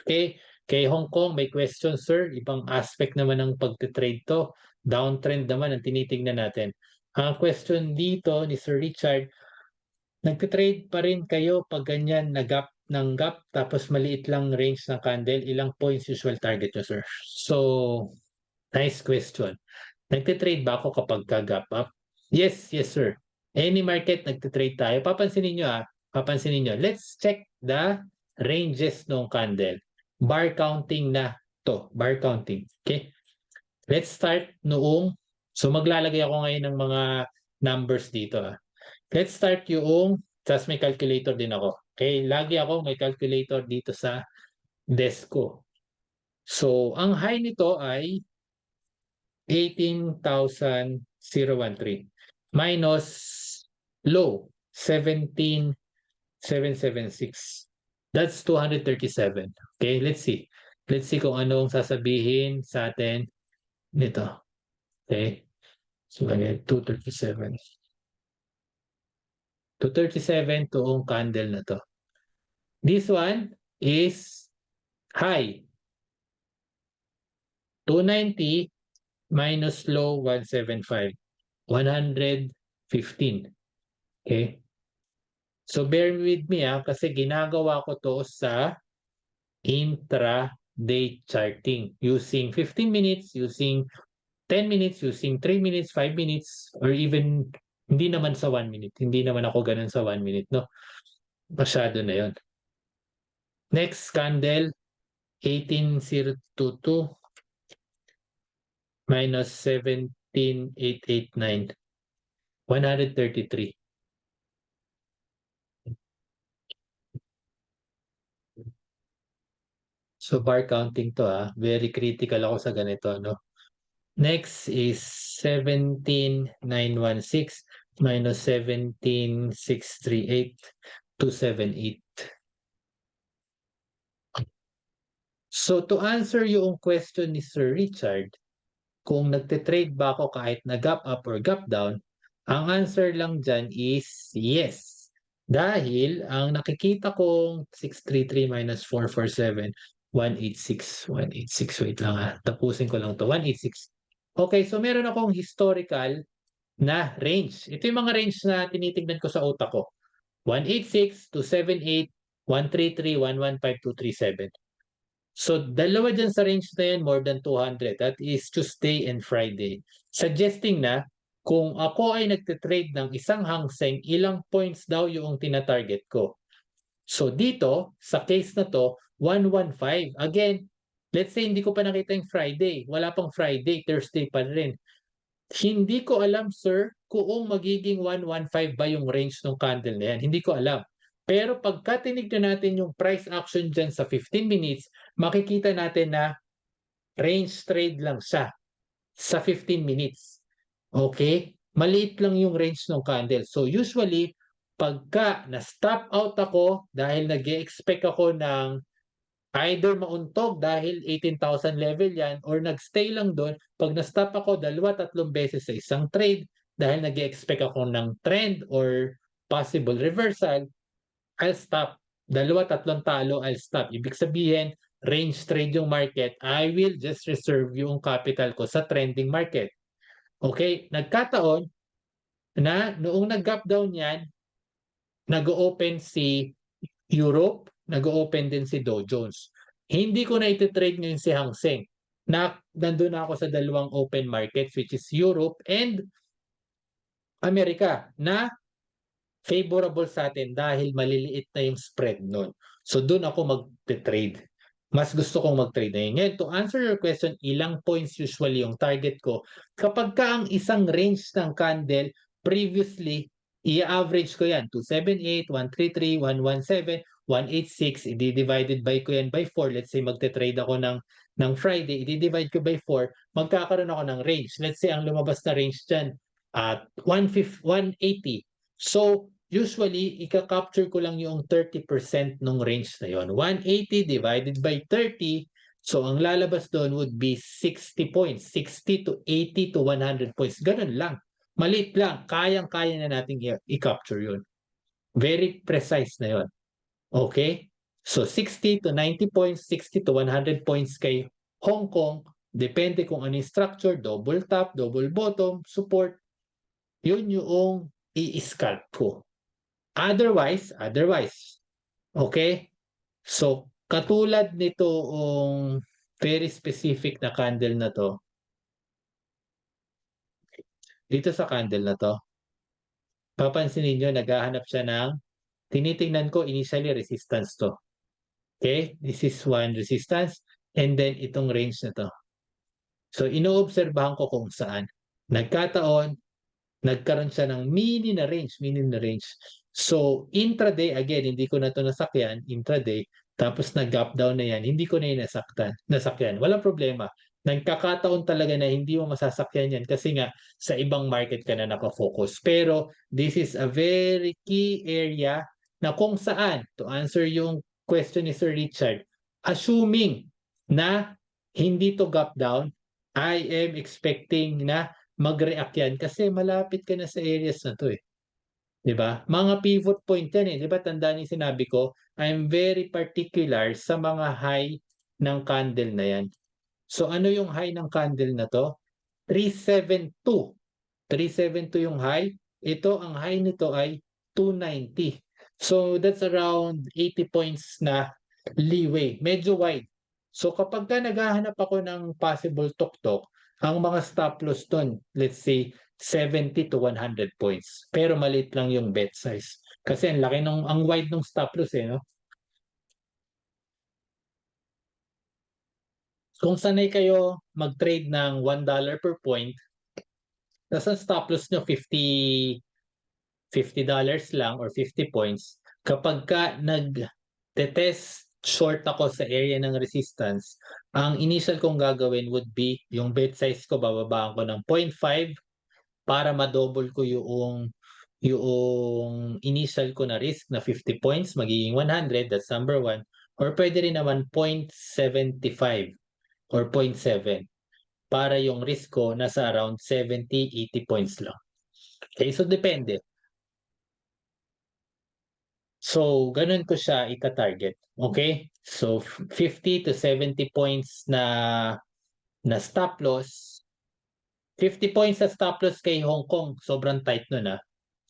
Okay? Kay Hong Kong, may question, sir. Ibang aspect naman ng pagtitrade to. Downtrend naman ang tinitingnan natin. Ang question dito ni Sir Richard, nagtitrade pa rin kayo pag ganyan na gap ng gap tapos maliit lang range ng candle, ilang points usual target nyo, sir? So, nice question. Nagtitrade ba ako kapag ka-gap up? Yes, yes, sir. Any market nagtitrade tayo. Papansinin nyo papansinin nyo. Let's check the ranges ng candle. Bar counting na to, bar counting. Okay? Let's start noong, so maglalagay ako ngayon ng mga numbers dito. Let's start yung, tapos may calculator din ako. Okay? Lagi ako may calculator dito sa desk ko. So, ang high nito ay 18,013 minus low 17,776. That's 237. Okay, let's see. Let's see kung anong sasabihin sa atin nito. Okay. So, 237. 237 toong candle na to. This one is high. 290 minus low 175. 115. Okay? So bear with me kasi ginagawa ko to sa intraday charting using 15 minutes, using 10 minutes, using 3 minutes, 5 minutes, or even hindi naman sa 1 minute. Hindi naman ako ganun sa 1 minute, no? Masyado na yon. Next candle, 18,022 minus 17,889. 133. So bar counting to very critical ako sa ganito, no? Next is 17,916 minus 17,638, 278. So to answer yung question ni Sir Richard, kung nagte-trade ba ako kahit na gap up or gap down, ang answer lang dyan is yes. Dahil ang nakikita kong 633 minus 447, 186. 186, wait lang tapusin ko lang to. 186. Okay, so meron akong historical na range. Ito yung mga range na tinitignan ko sa utak ko. 186, 278, 133, 115, 237. So, dalawa dyan sa range na yan, more than 200. That is Tuesday and Friday. Suggesting na, kung ako ay nagtitrade ng isang Hang Seng, ilang points daw yung tina-target ko. So, dito, sa case na to, 115. Again, let's say hindi ko pa nakita yung Friday. Wala pang Friday, Thursday pa rin. Hindi ko alam, sir, kung magiging 115 ba yung range ng candle na yan. Hindi ko alam. Pero pagka tinignan natin yung price action dyan sa 15 minutes, makikita natin na range trade lang siya sa 15 minutes. Okay? Maliit lang yung range ng candle. So usually, pagka na-stop out ako dahil nag-expect ako ng either mauntog dahil 18,000 level yan or nagstay lang doon, pag na-stop ako 2-3 beses sa isang trade dahil nag-expect ako ng trend or possible reversal, I'll stop. 2-3 talo, I'll stop. Ibig sabihin, range trade yung market, I will just reserve yung capital ko sa trending market. Okay? Nagkataon na noong nag-gap down yan, nag-open si Europe, nag-open din si Dow Jones. Hindi ko na iti-trade ngayon si Hang Seng. Nandun na ako sa dalawang open markets which is Europe and Amerika na favorable sa atin dahil maliliit na yung spread nun. So doon ako mag-trade. Mas gusto kong mag-trade na yun. Ngayon, to answer your question, ilang points usually yung target ko? Kapag ka ang isang range ng candle, previously, i-average ko yan. 278, 133, 117, 186, i-divided by ko yan by 4. Let's say magte-trade ako ng Friday, i-divide ko by 4, magkakaroon ako ng range. Let's say ang lumabas na range dyan at 180. So, usually, ika-capture ko lang yung 30% ng range na yon. 180 divided by 30, so ang lalabas doon would be 60 points. 60 to 80 to 100 points. Ganun lang. Maliit lang. Kayang-kaya na natin i-capture yun. Very precise na yon. Okay? So, 60 to 90 points, 60 to 100 points kay Hong Kong. Depende kung ano yung structure, double top, double bottom, support. Yun yung i-scalp ko. Otherwise, okay? So, katulad nitong very specific na candle na to, dito sa candle na to, papansinin nyo, naghahanap siya ng, tinitingnan ko initially resistance to. Okay? This is one resistance. and then itong range na 'to. So inoobserbahan ko kung saan. Nagkataon, nagkaroon siya ng mini na range, mini na range. So intraday again, hindi ko na 'to nasakyan, intraday, tapos nag-gap down na 'yan, hindi ko na 'yan nasakyan, walang problema. Nagkakataon talaga na hindi mo masasakyan 'yan kasi nga sa ibang market ka na naka-focus. Pero this is a very key area na kung saan, to answer yung question ni Sir Richard, assuming na hindi 'to gap down, I am expecting na mag-react yan kasi malapit ka na sa areas na 'to, eh, 'di ba? Mga pivot point yan, eh, 'di ba tandaan yung sinabi ko, I'm very particular sa mga high ng candle na yan. So ano yung high ng candle na 'to? 372. 372 yung high. Ito ang high nito ay 290. So that's around 80 points na leeway, medyo wide. So kapagka naghahanap ako ng possible tuktok, ang mga stop loss dun, let's say 70 to 100 points. Pero maliit lang yung bet size. Kasi ang laki ang wide ng stop loss, eh, no? Kung sanay kayo mag-trade ng $1 per point, tas ang stop loss nyo $50 lang or 50 points, kapagka nag-test short ako sa area ng resistance, ang initial kong gagawin would be yung bet size ko bababaan ko ng 0.5 para ma-double ko yung initial ko na risk na 50 points magiging 100, that's number 1. Or pwede rin naman 0.75 or 0.7 para yung risk ko nasa around 70, 80 points lang. Okay, so depende. So, ganun ko siya ita-target, okay? So, 50 to 70 points na stop loss. 50 points na stop loss kay Hong Kong, sobrang tight nun,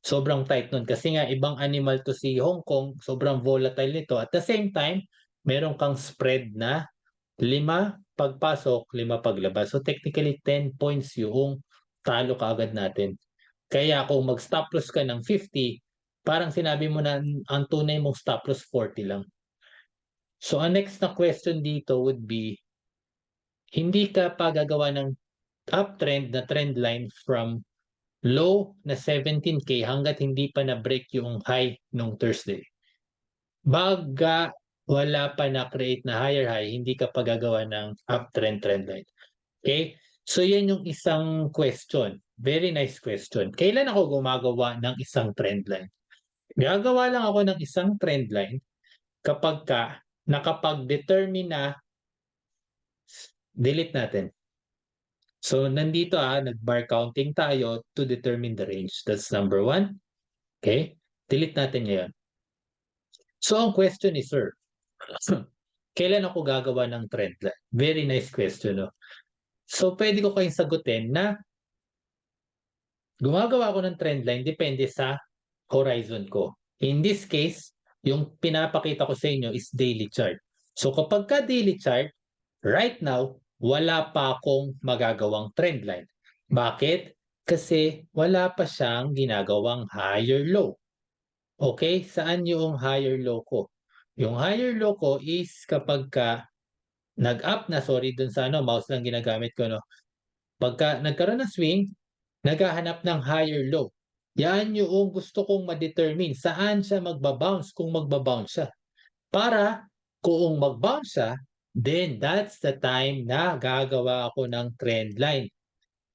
sobrang tight nun kasi nga ibang animal 'to si Hong Kong, sobrang volatile nito. At the same time, meron kang spread na 5 pagpasok, 5 paglabas. So, technically 10 points yung talo kaagad natin. Kaya kung mag-stop loss ka ng 50, parang sinabi mo na ang tunay mong stop loss 40 lang. So ang next na question dito would be, hindi ka pa gagawa ng uptrend na trend line from low na 17K hangga't hindi pa na-break yung high nung Thursday. Baga wala pa na-create na higher high, hindi ka pa gagawa ng uptrend trend line. Okay? So yan yung isang question. Very nice question. Kailan ako gumagawa ng isang trend line? Gagawa lang ako ng isang trend line kapagka nakapag-determine na, delete natin. So nandito nag-bar counting tayo to determine the range. That's number 1. Okay? Delete natin ngayon. So ang question is, sir, kailan ako gagawa ng trend line? Very nice question, no? So pwede ko kayong sagutin na gumagawa ako ng trend line depende sa horizon ko. In this case, yung pinapakita ko sa inyo is daily chart. So kapag ka daily chart, right now, wala pa akong magagawang trend line. Bakit? Kasi wala pa siyang ginagawang higher low. Okay? Saan yung higher low ko? Yung higher low ko is kapag ka nag-up na, sorry dun sa mouse lang ginagamit ko, no? Pagka nagkaroon ng swing, naghahanap ng higher low. Yan yung gusto kong ma-determine saan siya magbabounce kung magbabounce siya. Para kung mag-bounce siya, then that's the time na gagawa ako ng trend line.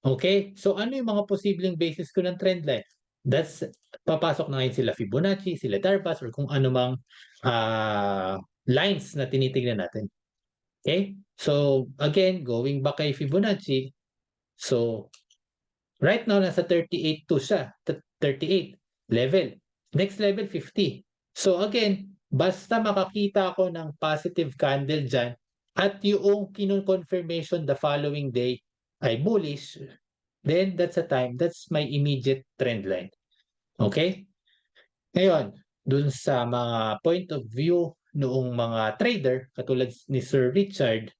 Okay? So ano yung mga posibleng basis ko ng trend line? That's papasok na ngayon sila Fibonacci, sila Darvas, or kung anumang lines na tinitingnan natin. Okay? So again, going back kay Fibonacci, so right now nasa 38 to siya, 38 level. Next level 50. So again, basta makakita ako ng positive candle dyan at yung kinonfirmation the following day ay bullish, then that's a time, that's my immediate trend line. Okay? Ngayon, dun sa mga point of view noong mga trader, katulad ni Sir Richard,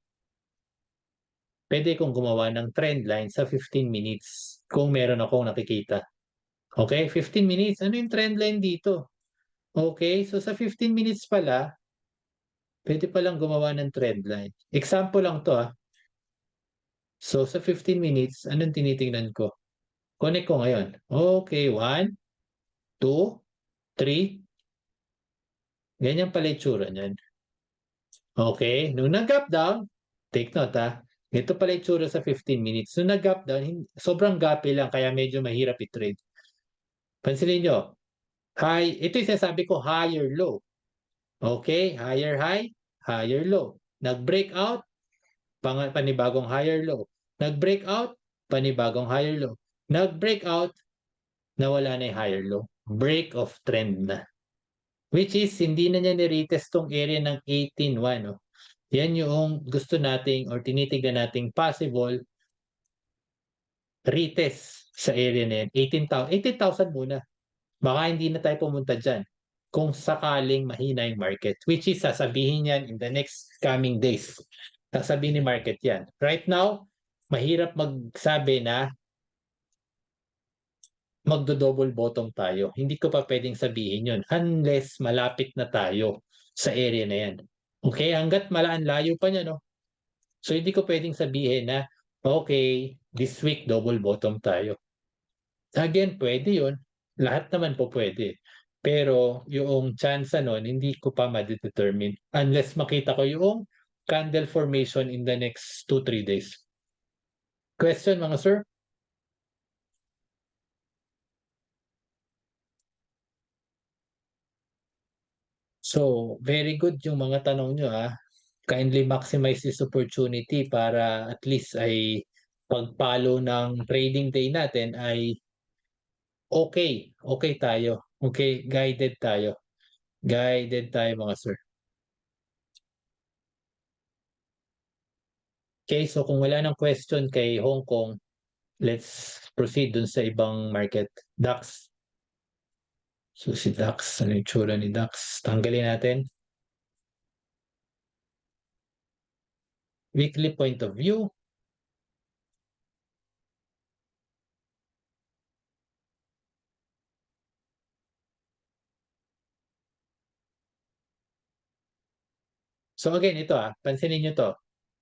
pwede kong gumawa ng trend line sa 15 minutes kung meron akong nakikita. Okay? 15 minutes. Ano yung trend line dito? Okay? So sa 15 minutes pala, Pwede palang gumawa ng trend line. Example lang to So sa 15 minutes, anong tinitingnan ko? Connect ko ngayon. Okay, 1, 2, 3. Ganyan pala itsura niyan. Okay, nung nag-gap down, take note ito pala itsura sa 15 minutes. Nung nag-gap down, sobrang gapi lang kaya medyo mahirap i-trade. Pansinin nyo, ito yung sinasabi ko, higher low. Okay, higher high, higher low. Nag-breakout, panibagong higher low. Nag-breakout, panibagong higher low. Nag-breakout, nawala na yung higher low. Break of trend na. Which is, hindi na niya ni-retest tong area ng 18.1. No? Yan yung gusto nating or tinitignan nating possible retest sa area na yan. 18,000 muna. Baka hindi na tayo pumunta dyan kung sakaling mahina yung market. Which is, sasabihin yan in the next coming days. Sasabihin ni market yan. Right now, mahirap magsabi na magdo-double bottom tayo. Hindi ko pa pwedeng sabihin yun unless malapit na tayo sa area na yan. Okay? Hanggat malaan layo pa niya, no? So, hindi ko pwedeng sabihin na, okay, this week double bottom tayo. Again, pwede yun. Lahat naman po pwede. Pero yung chance nun, hindi ko pa ma-determine unless makita ko yung candle formation in the next 2-3 days. Question mga sir? So, very good yung mga tanong nyo Kindly maximize this opportunity para at least ay pag-follow ng trading day natin ay okay tayo. Okay, guided tayo. Guided tayo mga sir. Okay, so kung wala ng question kay Hong Kong, let's proceed dun sa ibang market. DAX. So si DAX, ano yung tsura ni DAX? Tanggalin natin. Weekly point of view. So again, ito pansinin nyo to.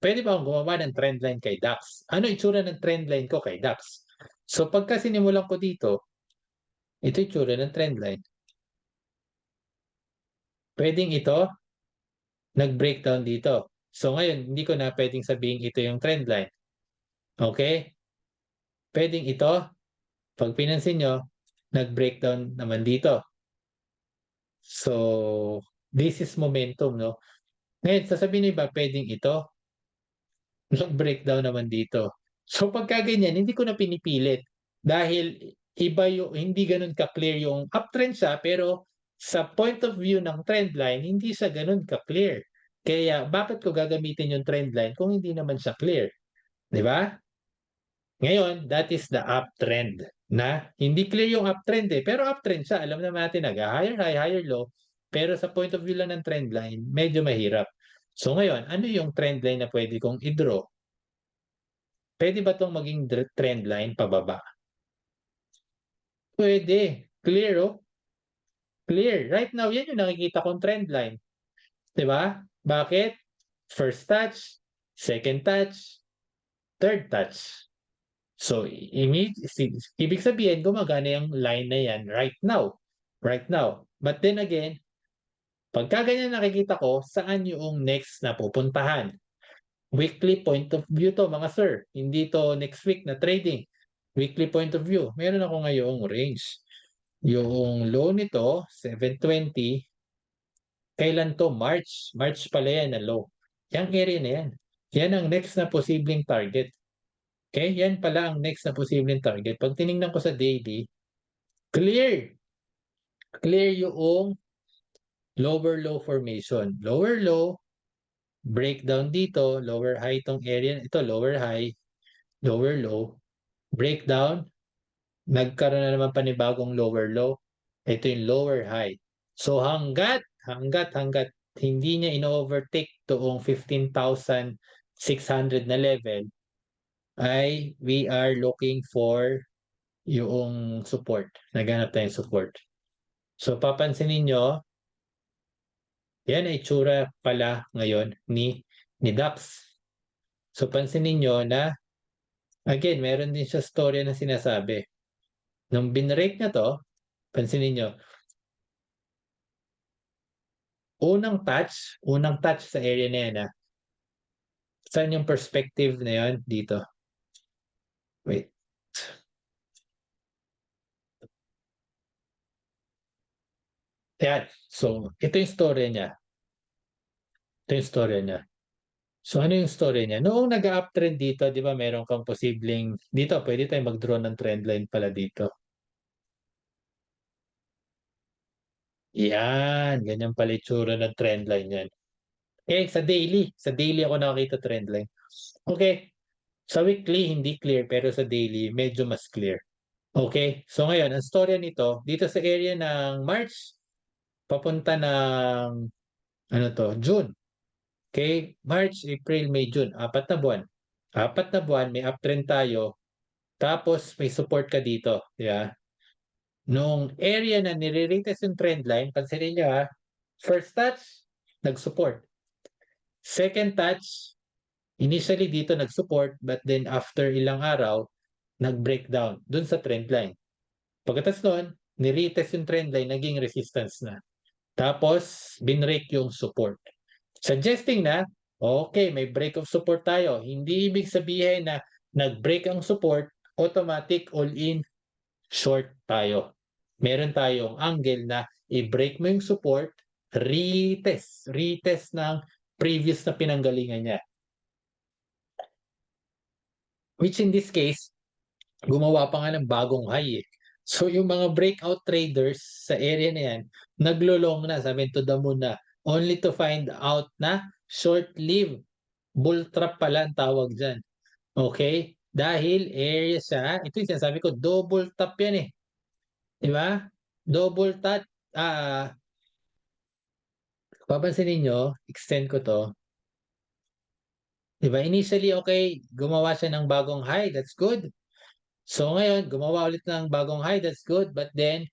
Pwede ba akong gumawa ng trendline kay DAX? Ano itsura ng trendline ko kay DAX? So pagka sinimulan ko dito, ito itsura ng trendline. Pwedeng ito, nag-breakdown dito. So ngayon, hindi ko na pwedeng sabihin ito yung trendline. Okay? Pwedeng ito, pag pinansin nyo, nag-breakdown naman dito. So, this is momentum, no? Ngayon, sasabihin nyo ba pwedeng ito? Nag-breakdown naman dito. So, pagka ganyan, hindi ko na pinipilit. Dahil iba yung, hindi ganun ka-clear yung uptrend siya, pero sa point of view ng trend line, hindi siya ganun ka-clear. Kaya, bakit ko gagamitin yung trend line kung hindi naman siya clear? Di ba? Ngayon, that is the uptrend na hindi clear yung uptrend pero uptrend siya. Alam naman natin higher high, higher low. Pero sa point of view lang ng trend line, medyo mahirap. So ngayon, ano yung trend line na pwede kong i-draw? Pwede ba itong maging trend line pababa? Pwede. Clear, Clear. Right now, yan yung nakikita kong trend line. Di ba? Bakit? First touch, second touch, third touch. So, ibig sabihin, gumagana yung line na yan right now. Right now. But then again, pagka ganyan nakikita ko, saan yung next na pupuntahan? Weekly point of view to, mga sir. Hindi to next week na trading. Weekly point of view. Meron ako ngayong range. Yung low nito, 720. Kailan to? March. March pala yan na low. Yung area na yan. Yan ang next na posibleng target. Okay, yan pala ang next na posibleng target. Pag tinignan ko sa daily, clear. Clear yung lower low formation. Lower low, breakdown dito, lower high itong area. Ito, lower high, lower low, breakdown, nagkaroon na naman panibagong lower low. Ito yung lower high. So hanggat hindi niya in-overtake toong 15,600 na level, ay we are looking for yung support. Naghanap tayong support. So, papansinin nyo, Yan ay itsura pala ngayon ni DAX. So pansinin niyo na again, meron din siya storya na sinasabi. Nung binrake na 'to, pansinin niyo, unang touch sa area na yan, Saan yung perspective na yun? Dito. Wait. Ayan. So, ito yung storya niya. Ito yung storya niya. So, ano yung story niya? Noong nag-uptrend dito, di ba, meron kang posibleng, dito, pwede tayong mag-draw ng trendline pala dito. Yan, ganyan pala itsura ng trendline yan. Okay, sa daily ako nakakita trendline. Okay, sa weekly, hindi clear, pero sa daily, medyo mas clear. Okay, so ngayon, ang storya nito, dito sa area ng March, papunta ng, ano to, June. Okay, March, April, May, June, 4 na buwan. 4 na buwan, may uptrend tayo, tapos may support ka dito, di ba? Nung area na nire-retest yung trend line, pansinin nyo first touch, nag-support. Second touch, initially dito nag-support, but then after ilang araw, nag-breakdown dun sa trend line. Pagkatapos nun, niretest yung trend line, naging resistance na. Tapos, binrake yung support. Suggesting na, okay, may break of support tayo. Hindi ibig sabihin na nag-break ang support, automatic all-in short tayo. Meron tayong angle na i-break mo yung support, retest ng previous na pinanggalingan niya. Which in this case, gumawa pa nga ng bagong high. So yung mga breakout traders sa area na yan, naglo-long na, sabi to the moon na, only to find out na short-lived bull trap pala ang tawag dyan. Okay? Dahil area siya, ito yung sinasabi ko, double top yan Di ba? Double top, papansinin nyo, extend ko to. Di ba? Initially, okay, gumawa siya ng bagong high, that's good. So ngayon, gumawa ulit ng bagong high, that's good. But then,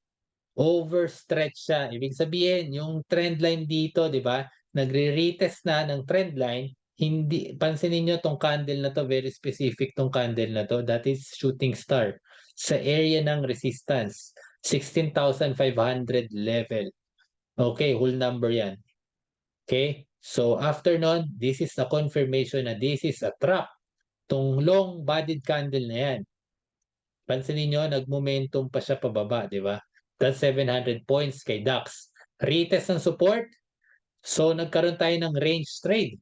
overstretch siya. Ibig sabihin, yung trend line dito, di ba? Nagre-retest na ng trend line. Hindi, pansinin nyo tong candle na to, very specific tong candle na to. That is shooting star. Sa area ng resistance, 16,500 level. Okay, whole number yan. Okay? So after nun, this is a confirmation na this is a trap. Tong long-bodied candle na yan. Pansinin nyo, nag-momentum pa siya pababa, di ba? That's 700 points kay DAX. Retest ng support. So nagkaroon tayo ng range trade.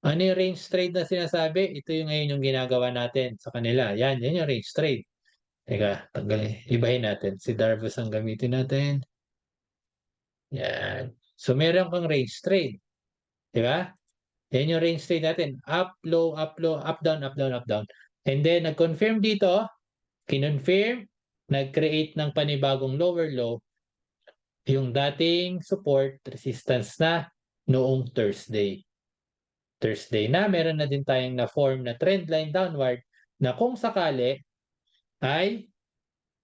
Ano yung range trade na sinasabi? Ito yung ngayon yung ginagawa natin sa kanila. Yan yung range trade. Teka, tanggalin. Ibahin natin. Si Darvus ang gamitin natin. Yan. So meron kang range trade. Di ba? Yan yung range trade natin. Up, low, up, low, up, down, up, down, up, down. And then, nag-confirm dito, kinonfirm, nag-create ng panibagong lower low, yung dating support resistance na noong Thursday. Thursday na, meron na din tayong na-form na trend line downward na kung sakali ay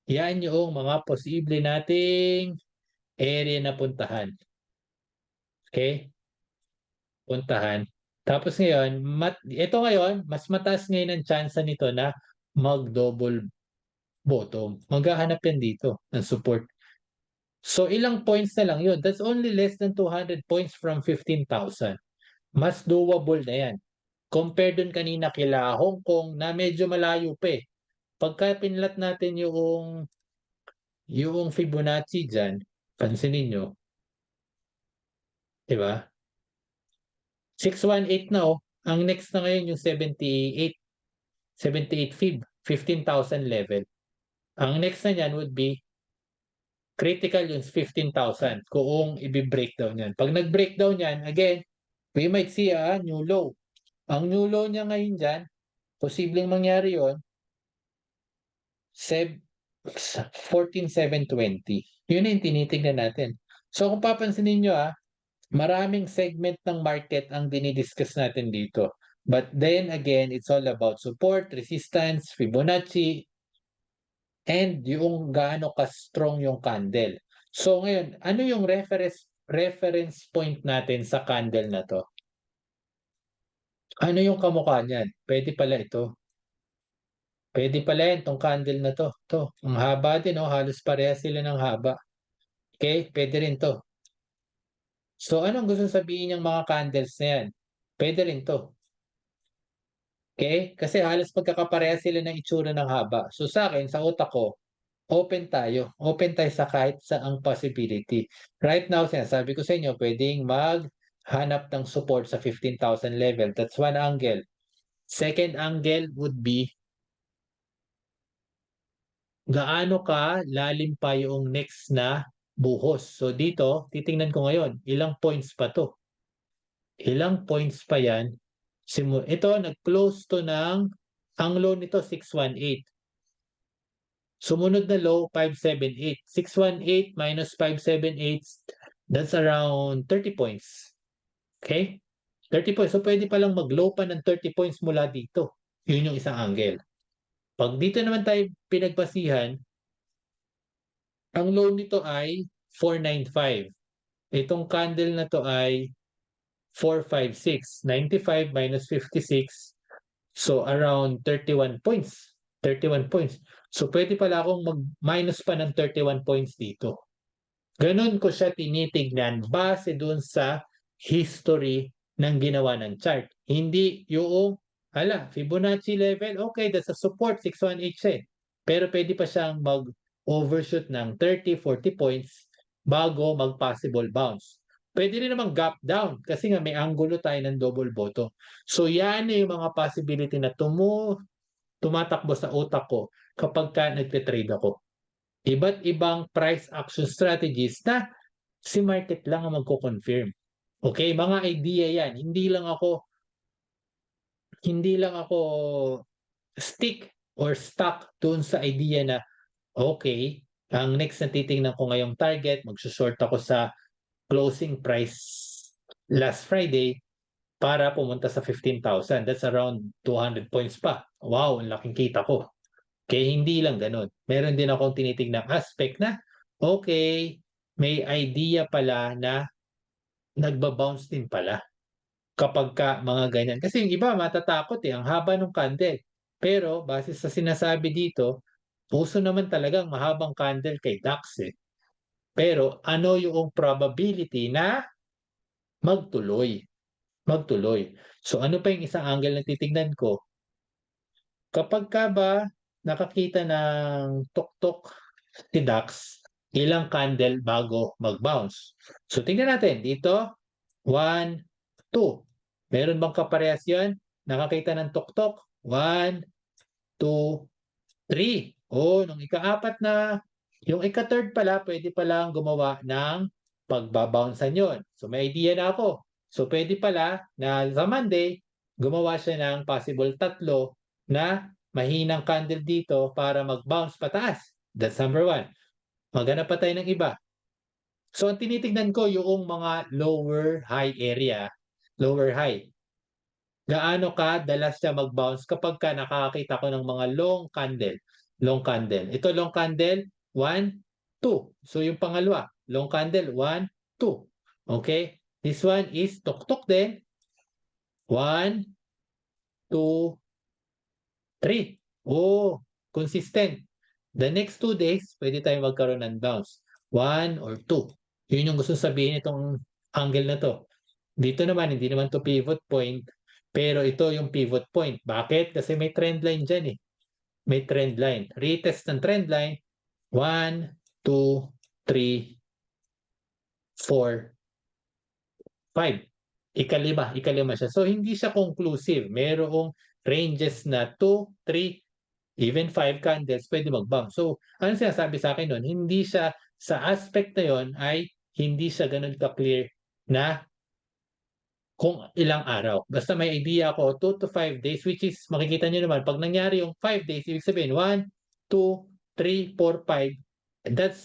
yan yung mga posible nating area na puntahan. Okay? Puntahan. Tapos ngayon, ito ngayon, mas mataas ngayon ang chance nito na mag-double bottom. Maghahanap yan dito ng support. So ilang points na lang yun. That's only less than 200 points from 15,000. Mas doable na yan. Compare dun kanina kila Hong Kong na medyo malayo pa Pagka pinlat natin yung Fibonacci dyan, pansinin nyo, di ba? 618 na Ang next na ngayon yung 78 Fib, 15,000 level. Ang next na niyan would be critical yung 15,000 kung i-breakdown yan. Pag nag-breakdown yan, again, we might see a new low. Ang new low niya ngayon dyan, posibleng mangyari yon 14,720. Yun yung tinitignan natin. So kung papansinin nyo maraming segment ng market ang dinidiscuss natin dito. But then again, it's all about support, resistance, Fibonacci, and yung gaano ka-strong yung candle. So ngayon, ano yung reference reference point natin sa candle na 'to? Ano yung kamukha niyan? Puwede pala ito. Puwede pala 'yan 'tong candle na 'to, 'to ang haba din, oh, halos parehas sila ng haba. Okey, puwede rin 'to. So, anong gustong sabihin niyang mga candles na 'yan? Puwede rin 'to, okey? Kasi halos magkakaparehas sila ng itsura ng haba. So, sa'kin, sa utak ko, open tayo sa kahit saang possibility. Right now, sinasabi ko sa inyo puwedeng maghanap ng support sa 15,000 level, that's one angle. Second angle would be gaano kalalim pa yoong next na buhos. So dito, titingnan ko ngayon, ilang points pa 'to? Ilang points pa 'yan, ito nag-close 'to ng ang low nito 618. Sumunod na low 578. 618 minus 578, that's around 30 points. Okay? 30 points. So puwede palang mag-low pa ng 30 points mula dito. 'Yun yung isang angle. 'Pag dito naman tayo pinagbasihan, ang low nito ay 495. Itong candle na 'to ay 456. 95 minus 56, so around 31 points. 31 points. So puwede pala akong mag-minus pa ng 31 points dito. Gano'n ko siya tinitignan base dun sa history ng ginawa ng chart. Hindi yung, Fibonacci level, okay, that's a support, 618 siya, eh. Pero puwede pa siyang mag-overshoot ng 30, 40 points bago mag-possible bounce. Puwede rin namang gap down kasi nga may anggulo tayo ng double bottom. So yan yung mga possibility na tumatakbo sa utak ko kapagka nagte-trade ako. Iba't ibang price action strategies na si market lang ang magko-confirm. Okay, mga idea 'yan, hindi lang ako stick or stuck doon sa idea na, okay, ang next na titingnan ko ngayong target, magso-short ako sa closing price last Friday para pumunta sa 15,000. That's around 200 points pa. Wow, ang laking kita ko. Kaya hindi lang gano'n. Meron din akong tinitingnang aspect na, okay, may idea pala na nagba-bounce din pala kapagka mga ganyan. Kasi yung iba matatakot, eh, ang haba nung candle. Pero base sa sinasabi dito, uso naman talagang mahabang candle kay DAX, eh. Pero ano yung probability na magtuloy, magtuloy. So ano pa yung isang angle na titignan ko, kapagka ba nakakita ng tuktok si DAX, ilang candle bago mag-bounce. So tingnan natin dito, 1, 2. Meron bang kaparehas 'yan? Nakakita ng tuktok, 1, 2, 3. Oh, nung ika-4 na, yung ika-3 pala puwede palang gumawa ng pagba-bounce-an 'yon. So may idea na ako. So puwede pala na sa Monday, gumawa siya ng possible 3 na mahinang candle dito para mag-bounce pataas. That's number 1. Maghanap pa tayo ng iba. So ang tinitignan ko yung mga lower high area, lower high. Gaano kadalas siya mag-bounce kapagka nakakakita ko ng mga long candle, long candle. Ito long candle, 1, 2. So yung pangalawa, long candle, 1, 2. Okay? This one is tuktok din. 1, 2, 3. Oh, consistent. The next 2 days, pwede tayong magkaroon ng bounce. 1 or 2. Yun yung gusto sabihin nitong angle na 'to. Dito naman, hindi naman 'to pivot point, pero ito yung pivot point. Bakit? Kasi may trend line diyan, eh. May trend line. Retest ng trend line, 1, 2, 3, 4, 5. Ikalima siya. So hindi siya conclusive. Merong ranges na 2, 3, even 5 candles pwede mag-bounce. So anong sinasabi sa'kin nun, hindi siya sa aspect na yun ay hindi siya gano'n ka-clear na kung ilang araw. Basta may idea ako 2 to 5 days, which is makikita niyo naman 'pag nangyari yung 5 days, ibig sabihin 1, 2, 3, 4, 5, that's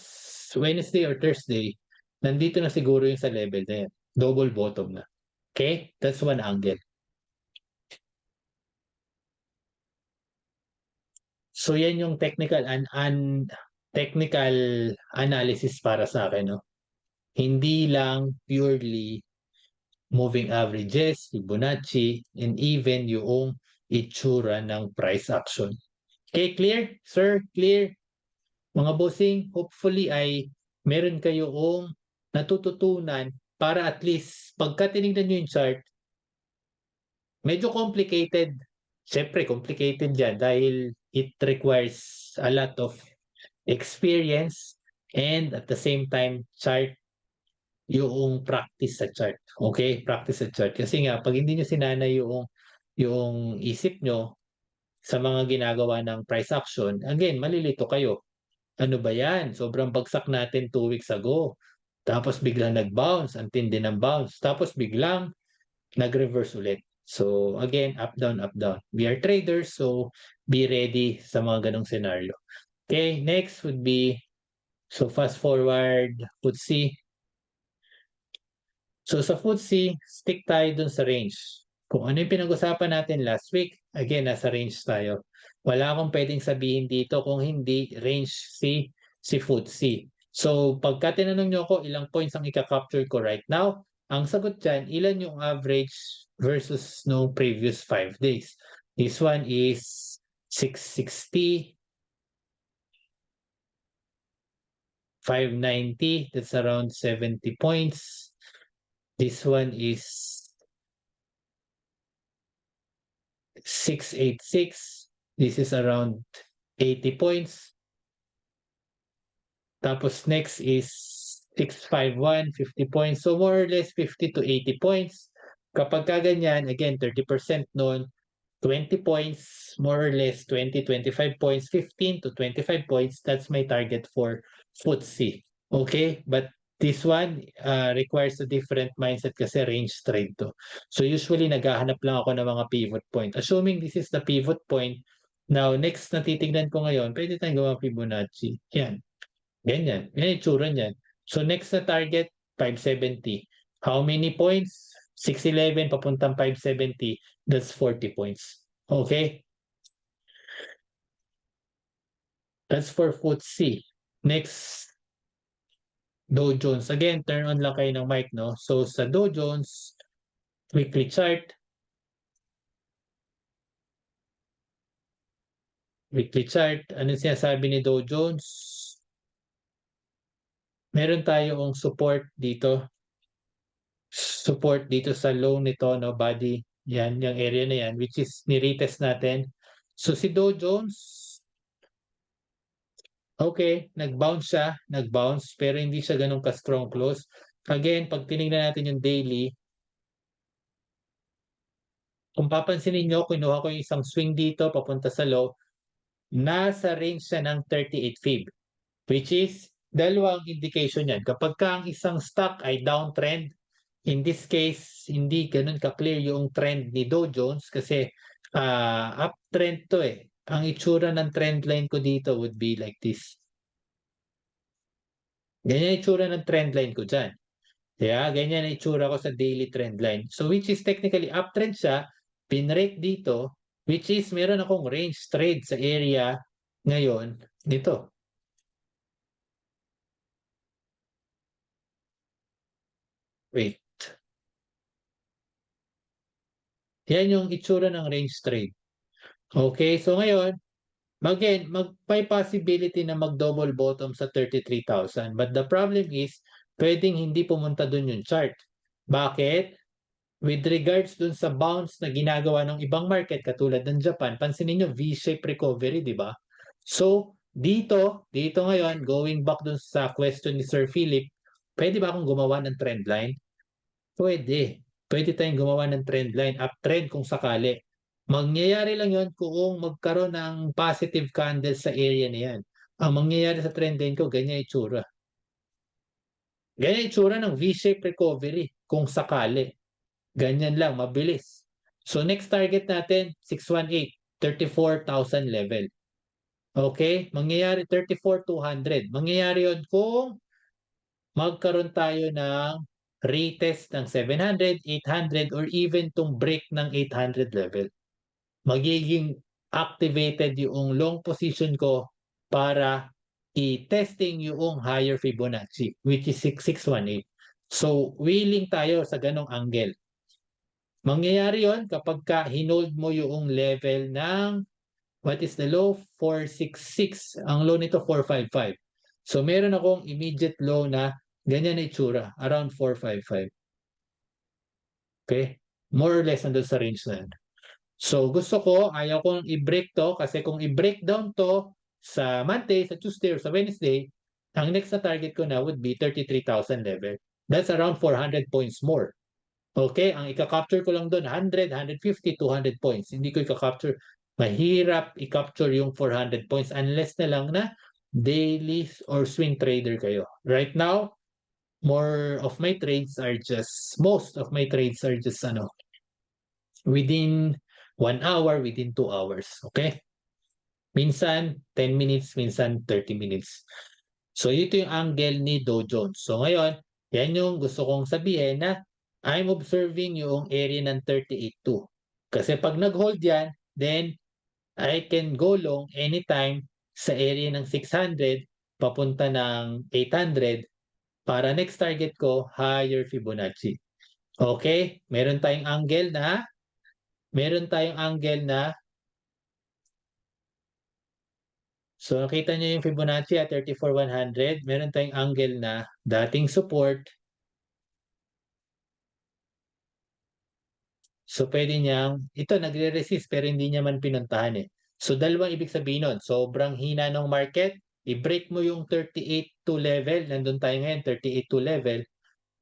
Wednesday or Thursday, nandito na siguro yun sa level na yan, double bottom na. Okay? That's one angle. So yan yung technical technical analysis para sa'kin 'no. Hindi lang purely moving averages, Fibonacci, and even yung itsura ng price action. Okay, clear? Sir, clear? Mga bossing, hopefully ay meron kayong natututunan para at least pagka tinignan nyo yung chart, medyo complicated. Siyempre, complicated yan dahil it requires a lot of experience and at the same time, chart yung practice sa chart. Okay? Practice sa chart. Kasi nga, pag hindi nyo sinanay yung isip nyo sa mga ginagawa ng price action, again, malilito kayo. Ano ba yan? Sobrang bagsak natin 2 weeks ago. Tapos biglang nag-bounce, ang tindi ng bounce. Tapos biglang nag-reverse ulit. So again, up, down, up, down. We are traders, so be ready sa mga ganong scenario. Okay, next would be, so fast forward, FTSE. So sa FTSE, stick tayo dun sa range. Kung ano yung pinag-usapan natin last week, again, nasa range tayo. Wala akong pwedeng sabihin dito kung hindi range si FTSE. So pagka tinanong nyo ako ilang points ang ika-capture ko right now, ang sagot dyan, ilan yung average versus no previous 5 days. This one is 660, 590, that's around 70 points. This one is 686. This is around 80 points. Tapos next is 651, 50 points. So more or less 50 to 80 points. Kapag kaganyan, again, 30% nun, 20 points, more or less 20, 25 points, 15 to 25 points. That's my target for FTSE. Okay? But this one requires a different mindset kasi range trade to. So usually naghahanap lang ako ng mga pivot point. Assuming this is the pivot point, now next na titignan ko ngayon, pwede tayong gawa Fibonacci. Yan. Ganyan. Yan yung tsura niyan. So next na target, 570. How many points? 611 papuntang 570. That's 40 points. Okay? That's for FTSE. Next, Dow Jones. Again, turn on lang kayo ng mic, no? So sa Dow Jones, weekly chart. Weekly chart. Ano sinasabi ni Dow Jones? Meron tayong support dito. Support dito sa low nito, no? Body. Yan, yung area na yan, which is ni-retest natin. So si Dow Jones, okay, nag-bounce siya, nag-bounce, pero hindi siya ganun ka-strong close. Again, pag tinignan natin yung daily, kung papansinin nyo, kinuha ko yung isang swing dito, papunta sa low, nasa range siya ng 38 fib, which is dalawang indication yan. Kapag ka ang isang stock ay downtrend, in this case, hindi ganun ka-clear yung trend ni Dow Jones kasi uptrend to eh. Ang itsura ng trend line ko dito would be like this. Ganyan yung itsura ng trend line ko dyan. Yeah, ganyan ang itsura ko sa daily trend line. So which is technically uptrend siya, pinrake dito, which is meron akong range trade sa area ngayon dito. Wait. Yan yung itsura ng range trade. Okay, so ngayon, again, may possibility na mag-double bottom sa 33,000. But the problem is, pwedeng hindi pumunta dun yung chart. Bakit? With regards dun sa bounce na ginagawa ng ibang market, katulad ng Japan, pansinin nyo, V-shape recovery, di ba? So, dito ngayon, going back dun sa question ni Sir Philip, pwede ba akong gumawa ng trend line? Pwede. Pwede tayong gumawa ng trend line, uptrend kung sakali. Mangyayari lang yon kung magkaroon ng positive candle sa area na yan. Ang mangyayari sa trend line ko, ganyan itsura. Ganyan itsura ng V-shape recovery kung sakali. Ganyan lang, mabilis. So next target natin, 618, 34,000 level. Okay? Mangyayari 34,200. Mangyayari yon kung magkaroon tayo ng retest ng 700, 800, or even tong break ng 800 level. Magiging activated yung long position ko para i-testing yung higher Fibonacci, which is 6618. So, willing tayo sa ganong angle. Mangyayari yon kapag ka hinold mo yung level ng, what is the low? 466. Ang low nito 455. So, meron akong immediate low na ganyan na itsura, around 455. Okay? More or less nandun sa range na yun. So, gusto ko, ayaw kong i-break to kasi kung i-break down to sa Monday, sa Tuesday, or sa Wednesday, ang next na target ko na would be 33,000 level. That's around 400 points more. Okay? Ang ika-capture ko lang doon, 100, 150, 200 points. Hindi ko ika-capture. Mahirap i-capture yung 400 points unless na lang na daily or swing trader kayo. Right now, most of my trades are just within 1 hour, within 2 hours. Okay? Minsan 10 minutes, minsan 30 minutes. So ito yung angle ni Dow Jones. So ngayon, yan yung gusto kong sabihin na I'm observing yung area ng 38.2. Kasi pag nag-hold yan, then I can go long anytime sa area ng 600 papunta ng 800 para next target ko higher Fibonacci. Okay? Meron tayong angle na so nakita nyo yung Fibonacci at 34,100. Meron tayong angle na dating support. So pwede niyang, ito nagre-resist pero hindi niya man pinuntahan eh. So dalawang ibig sabihin nun, sobrang hina ng market, i-break mo yung 38.2 level, nandun tayo ngayon, 38.2 level.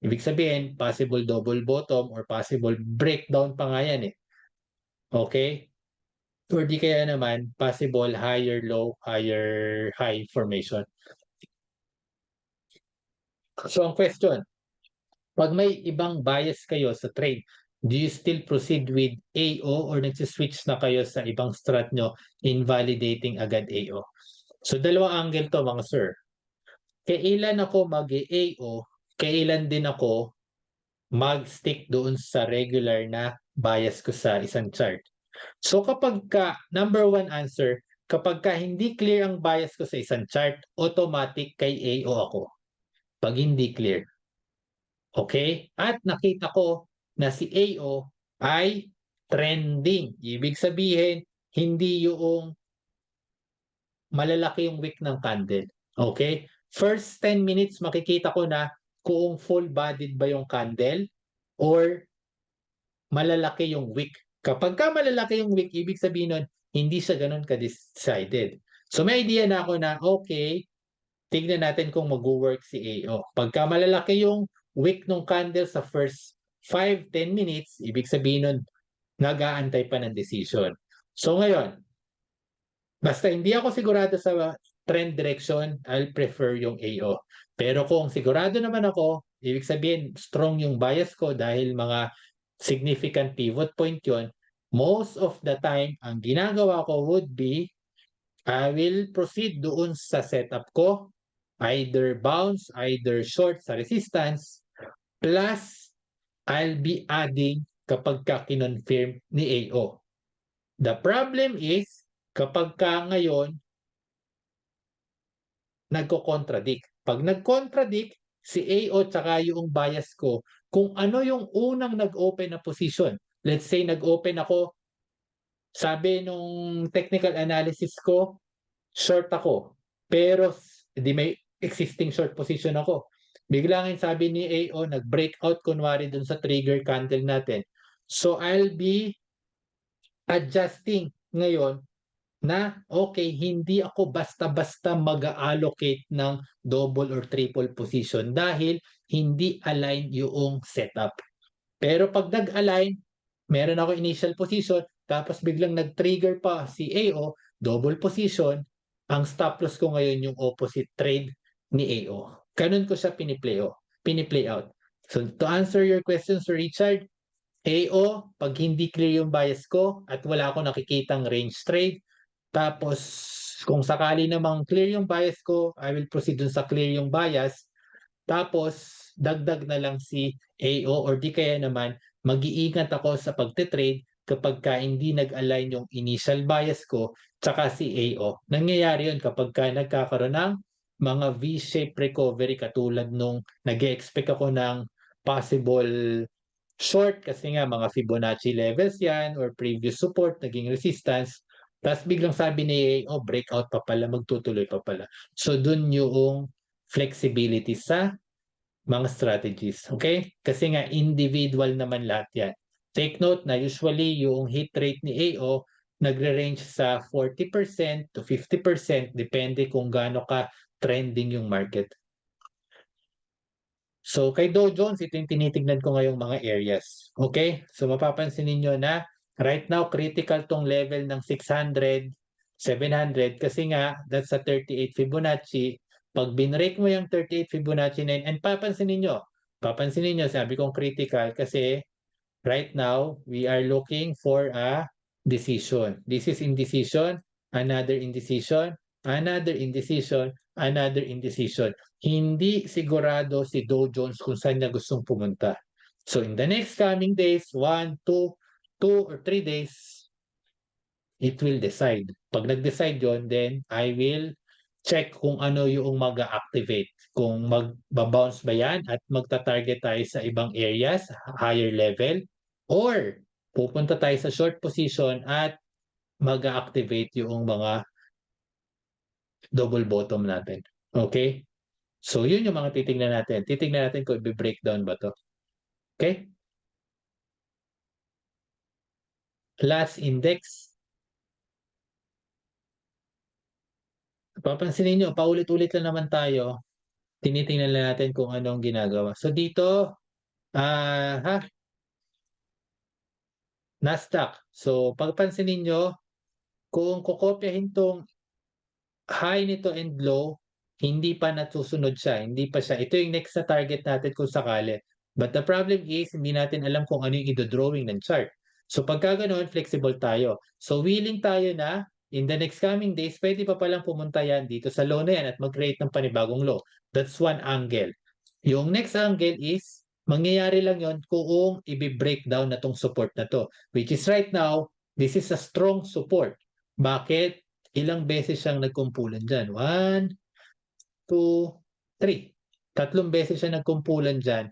Ibig sabihin, possible double bottom or possible breakdown pa nga yan eh. Okay? Or di kaya naman, possible higher low, higher high formation. So ang question, pag may ibang bias kayo sa trade, do you still proceed with AO or nagsiswitch na kayo sa ibang strat nyo invalidating agad AO? So dalawang angle to mga sir. Kailan ako mag-AO, kailan din ako mag-stick doon sa regular na bias ko sa isang chart. So kapag ka, number one answer, kapag ka hindi clear ang bias ko sa isang chart, automatic kay AO ako. Pag hindi clear. Okay? At nakita ko na si AO ay trending. Ibig sabihin, hindi yung malalaki yung wick ng candle. Okay? First 10 minutes, makikita ko na kung full-bodied ba yung candle or malalaki yung wick. Kapag ka malalaki yung wick, ibig sabihin nun, hindi siya ganun ka-decided. So may idea na ako na, okay, tignan natin kung mag-work si AO. Pagka malalaki yung wick ng candle sa first 5-10 minutes, ibig sabihin nun, nag-aantay pa ng decision. So ngayon, basta hindi ako sigurado sa trend direction, I'll prefer yung AO. Pero kung sigurado naman ako, ibig sabihin strong yung bias ko dahil mga significant pivot point yon, most of the time, ang ginagawa ko would be, I will proceed doon sa setup ko, either bounce, either short sa resistance, plus I'll be adding kapag ka kinonfirm ni AO. The problem is, kapag ka ngayon, nagko-contradict. Pag nag-contradict, si AO tsaka yung bias ko, kung ano yung unang nag-open na position. Let's say nag-open ako, sabi nung technical analysis ko, short ako. Pero di may existing short position ako. Biglang sabi ni AO, nag-breakout kunwari dun sa trigger candle natin. So I'll be adjusting ngayon na okay, hindi ako basta-basta mag-allocate ng double or triple position dahil hindi align yung setup. Pero pag nag-align, meron ako initial position, tapos biglang nag-trigger pa si AO, double position, ang stop loss ko ngayon yung opposite trade ni AO. Ganun ko siya piniplay out. So to answer your question, Sir Richard, AO, pag hindi clear yung bias ko at wala akong nakikitang range trade, tapos kung sakali namang clear yung bias ko, I will proceed dun sa clear yung bias, tapos dagdag na lang si AO or di kaya naman mag-iingat ako sa pagte-trade kapag ka hindi nag-align yung initial bias ko tsaka si AO. Nangyayari yun kapag ka nagkakaroon ng mga V-shaped recovery katulad nung nag-expect ako ng possible short kasi nga mga Fibonacci levels yan or previous support, naging resistance. Tapos biglang sabi ni AA, oh breakout pa pala, magtutuloy pa pala. So dun yung flexibility sa mga strategies. Okay? Kasi nga individual naman lahat yan. Take note na usually yung hit rate ni AO nagre-range sa 40% to 50% depende kung gaano ka trending yung market. So kay Dow Jones, ito yung tinitignan ko ngayong mga areas. Okay? So mapapansin ninyo na right now critical tong level ng 600, 700 kasi nga that's a 38 Fibonacci. Pag binrake mo yung 38 Fibonacci na yun, and papansin ninyo, sabi kong critical kasi right now we are looking for a decision. This is indecision, another indecision, another indecision, another indecision. Hindi sigurado si Dow Jones kung saan niya gustong pumunta. So in the next coming days, 1, 2 or 3 days, it will decide. Pag nag-decide yon, then I will check kung ano yung mag-activate. Kung mag-bounce ba yan at magta-target tayo sa ibang areas, higher level, or pupunta tayo sa short position at mag-activate yung mga double bottom natin. Okay? So, yun yung mga titignan natin. Titignan natin kung i-breakdown ba to. Okay? Last index. Papansinin nyo, paulit-ulit lang naman tayo. Tinitingnan lang natin kung anong ginagawa. So, dito, Nasdaq. So, pagpansinin nyo, kung kukopyahin tong high nito and low, hindi pa nasusunod siya. Hindi pa siya. Ito yung next na target natin kung sakali. But the problem is, hindi natin alam kung ano yung i-drawing ng chart. So pagka ganoon, flexible tayo. So willing tayo na in the next coming days, pwede pa palang pumunta yan dito sa low na yan at mag-create ng panibagong low. That's one angle. Yung next angle is, mangyayari lang yon kung i-break down na tong support na to. Which is right now, this is a strong support. Bakit? Ilang beses siyang nagkumpulan dyan? 1, 2, 3. Tatlong beses siya nagkumpulan dyan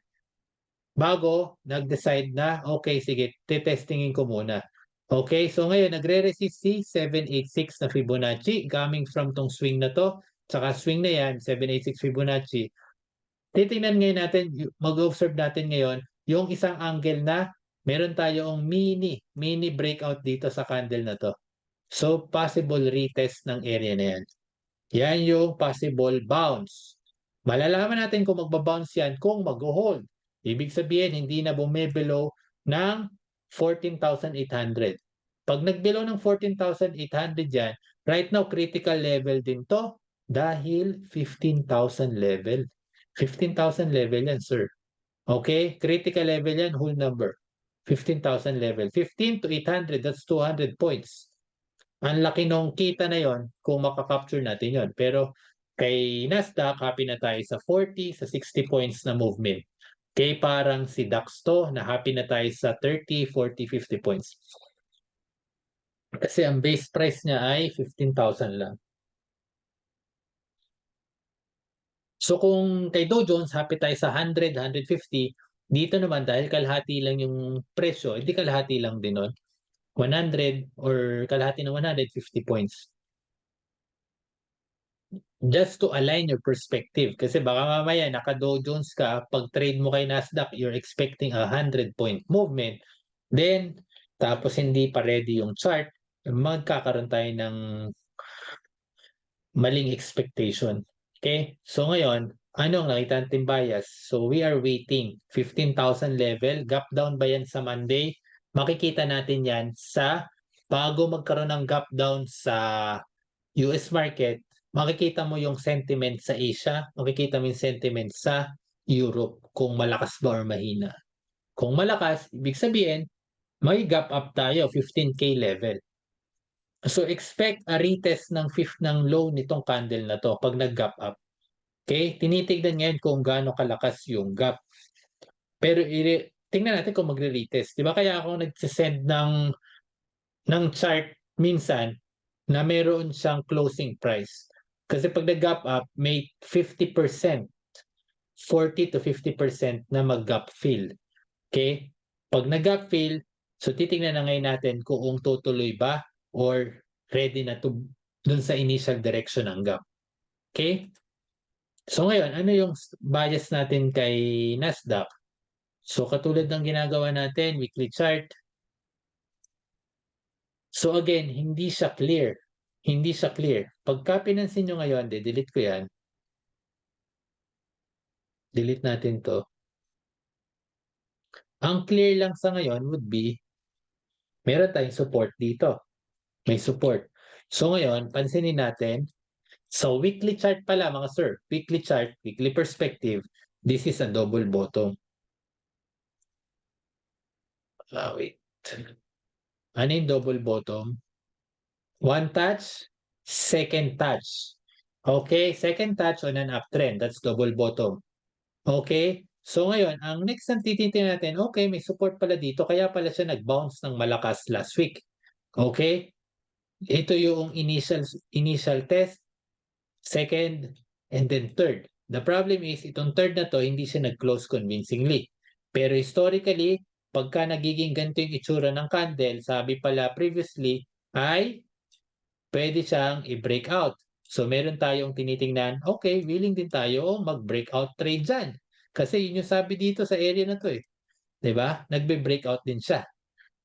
bago nag-decide na, okay, sige, testingin ko muna. Okay, so ngayon, nagre-resist si 786 na Fibonacci coming from tong swing na to. Tsaka swing na yan, 786 Fibonacci. Titingnan ngayon natin, mag-observe natin ngayon, yung isang angle na meron tayong mini breakout dito sa candle na to. So, possible retest ng area na yan. Yan yung possible bounce. Malalaman natin kung magbabounce yan kung mag-hold. Ibig sabihin, hindi na bumibelow ng 14,800. Pag nagbelow ng 14,800 yan, right now, critical level din to dahil 15,000 level. 15,000 level yan, sir. Okay? Critical level yan, whole number. 15,000 level. 15 to 800, that's 200 points. Ang laki nung kita na yon kung makakapture natin yon. Pero kay Nasdaq, happy na tayo sa 40, sa 60 points na movement. Kay parang si DAX to, na happy na tayo sa 30, 40, 50 points. Kasi ang base price niya ay 15,000 lang. So kung kay Dow Jones, happy tayo sa 100, 150, dito naman dahil kalahati lang yung presyo, hindi kalahati lang din nun. 100 or kalahati ng 150 points. Just to align your perspective. Kasi baka mamaya naka-Dow Jones ka, pag trade mo kay Nasdaq, you're expecting a 100-point movement. Then, tapos hindi pa ready yung chart, magkakaroon tayo ng maling expectation. Okay? So ngayon, ano ang nakita natin bias? So we are waiting. 15,000 level. Gap down ba yan sa Monday? Makikita natin yan sa bago magkaroon ng gap down sa US market, makikita mo yung sentiment sa Asia, makikita mo yung sentiment sa Europe kung malakas ba or mahina. Kung malakas, ibig sabihin, may gap up tayo, 15K level. So expect a retest ng fifth ng low nitong candle na to pag nag-gap up. Okay? Tinitignan ngayon kung gaano kalakas yung gap. Pero tingnan natin kung magre-retest. Di ba kaya ako nagsisend ng chart minsan na meron siyang closing price. Kasi pag nag-gap up, may 50%, 40 to 50% na mag-gap fill. Okay? Pag nag-gap fill, so titingnan na ngayon natin kung tutuloy ba or ready na to dun sa initial direction ng gap. Okay? So ngayon, ano yung bias natin kay Nasdaq? So katulad ng ginagawa natin, weekly chart. So again, hindi siya clear. Hindi siya clear. Pagka pinansin nyo ngayon, delete ko yan. Delete natin to. Ang clear lang sa ngayon would be, meron tayong support dito. May support. So ngayon, pansinin natin, so weekly chart pala mga sir, weekly chart, weekly perspective, this is a double bottom. Wait. Ano yung double bottom? One touch, second touch. Okay, second touch on an uptrend. That's double bottom. Okay, so ngayon, ang next na titingnan natin, okay, may support pala dito, kaya pala siya nag-bounce ng malakas last week. Okay, ito yung initial test, second, and then third. The problem is, itong third na to, hindi siya nag-close convincingly. Pero historically, pagka nagiging ganito yung itsura ng candle, sabi pala previously, ay pwede siyang i-break out. So meron tayong tinitingnan, okay, willing din tayo mag-breakout trade dyan. Kasi yun yung sabi dito sa area na to eh. 'Di ba? Nagbe-breakout din siya.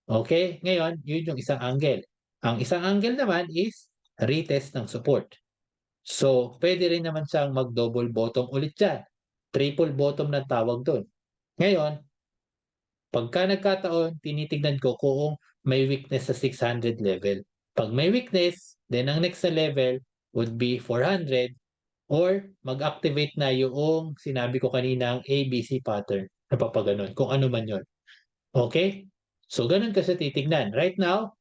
Okay? Ngayon, yun yung isang angle. Ang isang angle naman is retest ng support. So, pwede rin naman siyang mag-double bottom ulit dyan. Triple bottom na tawag doon. Ngayon, pagka nagkataon, tinitignan ko kung may weakness sa 600 level. Pag may weakness, then ang next na level would be 400 or mag-activate na yung sinabi ko kanina ang ABC pattern na papaganon, kung ano man yon. Okay? So, ganun kasi titignan. Right now,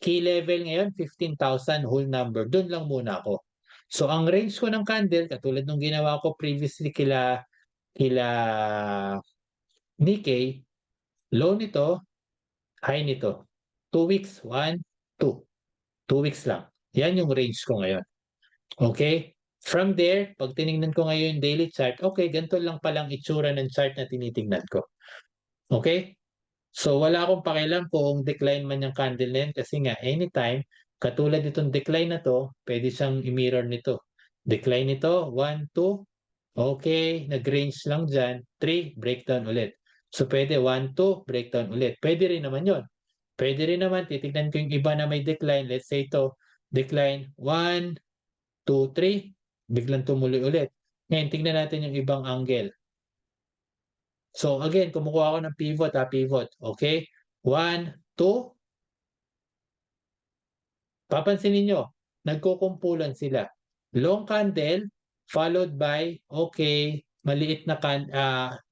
key level ngayon, 15,000 whole number. Doon lang muna ako. So, ang range ko ng candle, katulad nung ginawa ko previously kila Nikkei, low nito, high nito. 2 weeks, 1, 2. 2 weeks lang. Yan yung range ko ngayon. Okay? From there, pag tinignan ko ngayon yung daily chart, okay, ganito lang palang itsura ng chart na tinitingnan ko. Okay? So, wala akong pakialam kung decline man yung candle na yan kasi nga, anytime, katulad nitong decline na to, pwede siyang i-mirror nito. Decline nito, 1, 2, okay, nag-range lang dyan, 3, breakdown ulit. So, pwede 1, 2, breakdown ulit. Pwede rin naman yon. Pwede rin naman, titignan ko yung iba na may decline. Let's say ito, decline 1, 2, 3, biglang tumuloy ulit. Ngayon, tingnan natin yung ibang angle. So again, kumukuha ako ng pivot, pivot. Okay? 1, 2. Papansin niyo, nagkukumpulan sila. Long candle followed by, okay, maliit na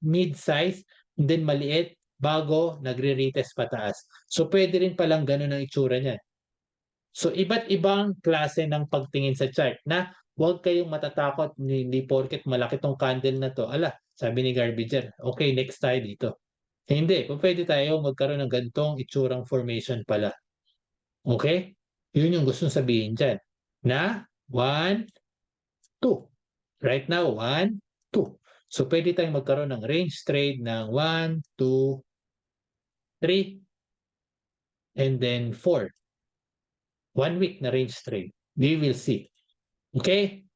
mid-size, then maliit, bago nagre-retest pataas. So pwede rin palang ganun ang itsura niyan. So iba't ibang klase ng pagtingin sa chart na huwag kayong matatakot hindi porket malaki tong candle na to. Ala, sabi ni Garbiger, okay, next tayo dito. Hindi, kung pwede tayo magkaroon ng gantong itsurang formation pala. Okay? Yun yung gustong sabihin dyan. Na 1, 2. Right now, 1, 2. So pwede tayong magkaroon ng range trade ng 1, 2, 3, and then 4. 1 week na range trade. We will see. Okay?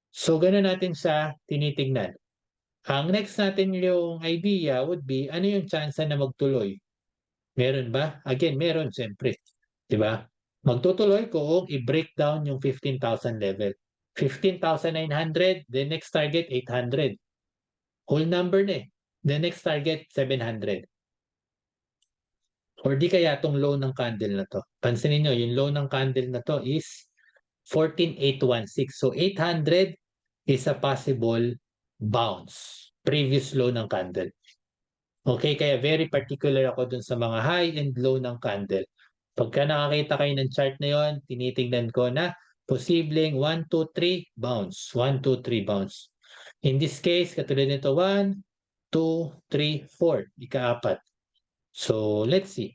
So, gano'n natin siya tinitingnan. Ang next natin yung idea would be, ano yung chance na magtuloy? Meron ba? Again, meron siyempre. Diba? Magtutuloy kung i-break down yung 15,000 level. 15,900, the next target 800. Whole number na eh. The next target 700. Or di kaya itong low ng candle na to. Pansinin nyo, yung low ng candle na to is 14,816. So 800 is a possible bounce. Previous low ng candle. Okay, kaya very particular ako dun sa mga high and low ng candle. Pagka nakakita kayo ng chart na yon, tinitingnan ko na posibleng 1, 2, 3, bounce. 1, 2, 3, bounce. In this case, katulad nito, 1, 2, 3, 4. Ika-apat. So, let's see.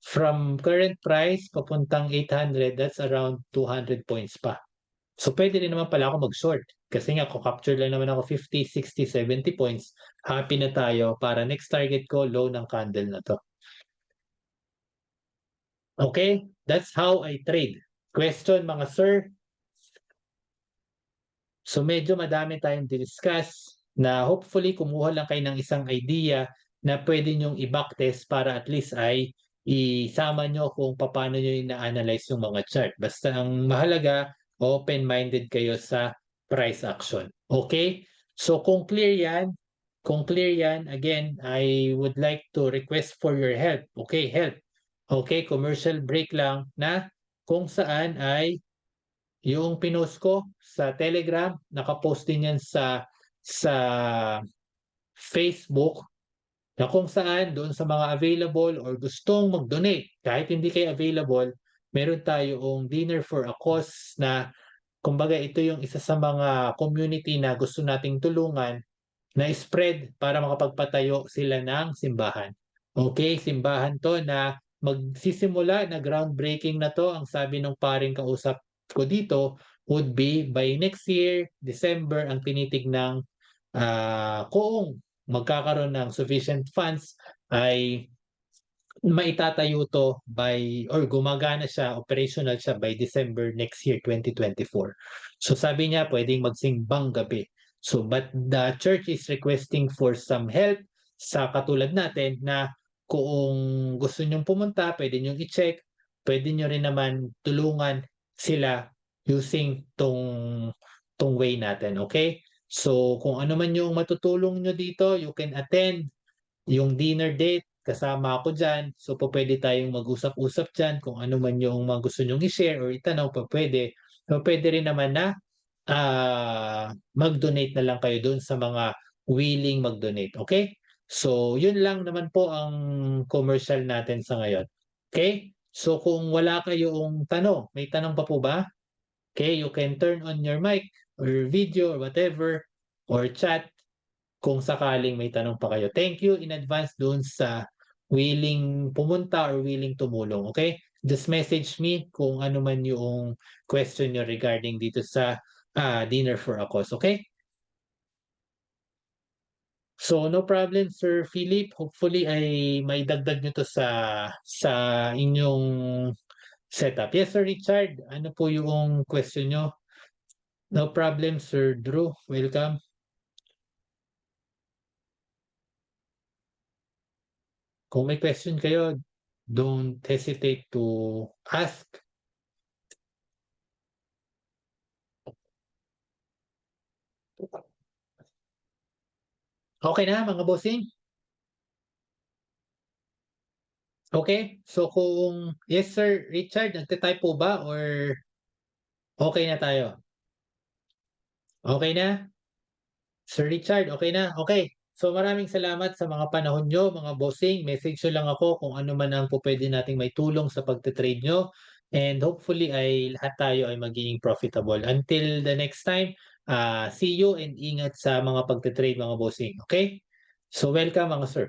From current price, papuntang 800, that's around 200 points pa. So pwede rin naman pala ako mag-short. Kasi nga, capture lang naman ako 50, 60, 70 points. Happy na tayo para next target ko, low ng candle na to. Okay? That's how I trade. Question mga sir? So medyo madami tayong discuss na hopefully kumuha lang kayo ng isang idea na pwede nyong i-backtest para at least ay isama nyo kung paano nyo ina-analyze yung mga chart. Basta ang mahalaga, open-minded kayo sa price action. Okay? So kung clear yan, again, I would like to request for your help. Okay, help. Okay, commercial break lang na kung saan ay yung pinost ko sa Telegram, nakapost din yan sa Facebook na kung saan doon sa mga available or gustong mag-donate, kahit hindi kayo available, meron tayong dinner for a cause na kumbaga ito yung isa sa mga community na gusto nating tulungan na spread para makapagpatayo sila ng simbahan. Okay, simbahan to na magsisimula na groundbreaking na to. Ang sabi ng paring kausap ko dito would be by next year, December, ang tinitig ng kung magkakaroon ng sufficient funds ay maitatayo to by or gumagana siya, operational siya by December next year, 2024. So sabi niya pwedeng magsimbang gabi. So but the church is requesting for some help sa katulad natin na kung gusto nyong pumunta, pwede nyong i-check, pwede nyo rin naman tulungan sila using tong way natin, okay? So kung ano man yung matutulong nyo dito, you can attend yung dinner date, kasama ako dyan. So, pwede tayong mag-usap-usap dyan kung ano man yung mga gusto nyong i-share or itanong, pwede. So, pwede rin naman na mag-donate na lang kayo doon sa mga willing mag-donate. Okay? So, yun lang naman po ang commercial natin sa ngayon. Okay? So, kung wala kayong tanong, may tanong pa po ba? Okay, you can turn on your mic or video or whatever or chat kung sakaling may tanong pa kayo. Thank you in advance doon sa willing pumunta or willing tumulong. Okay? Just message me kung ano man yung question nyo regarding dito sa dinner for a cause. Okay? So no problem, Sir Philip. Hopefully ay may dagdag nyo to sa inyong setup. Yes, Sir Richard. Ano po yung question nyo? No problem, Sir Drew. Welcome. Kung may question kayo, don't hesitate to ask. Okay na mga bossing? Okay? So kung yes sir Richard, nagte-type po ba or okay na tayo? Okay na? Sir Richard, okay na? Okay. So maraming salamat sa mga panahon nyo, mga bossing. Message nyo lang ako kung ano man ang po pwede nating may tulong sa pagte-trade nyo. And hopefully ay lahat tayo ay magiging profitable. Until the next time, see you and ingat sa mga pagte-trade mga bossing. Okay? So welcome mga sir.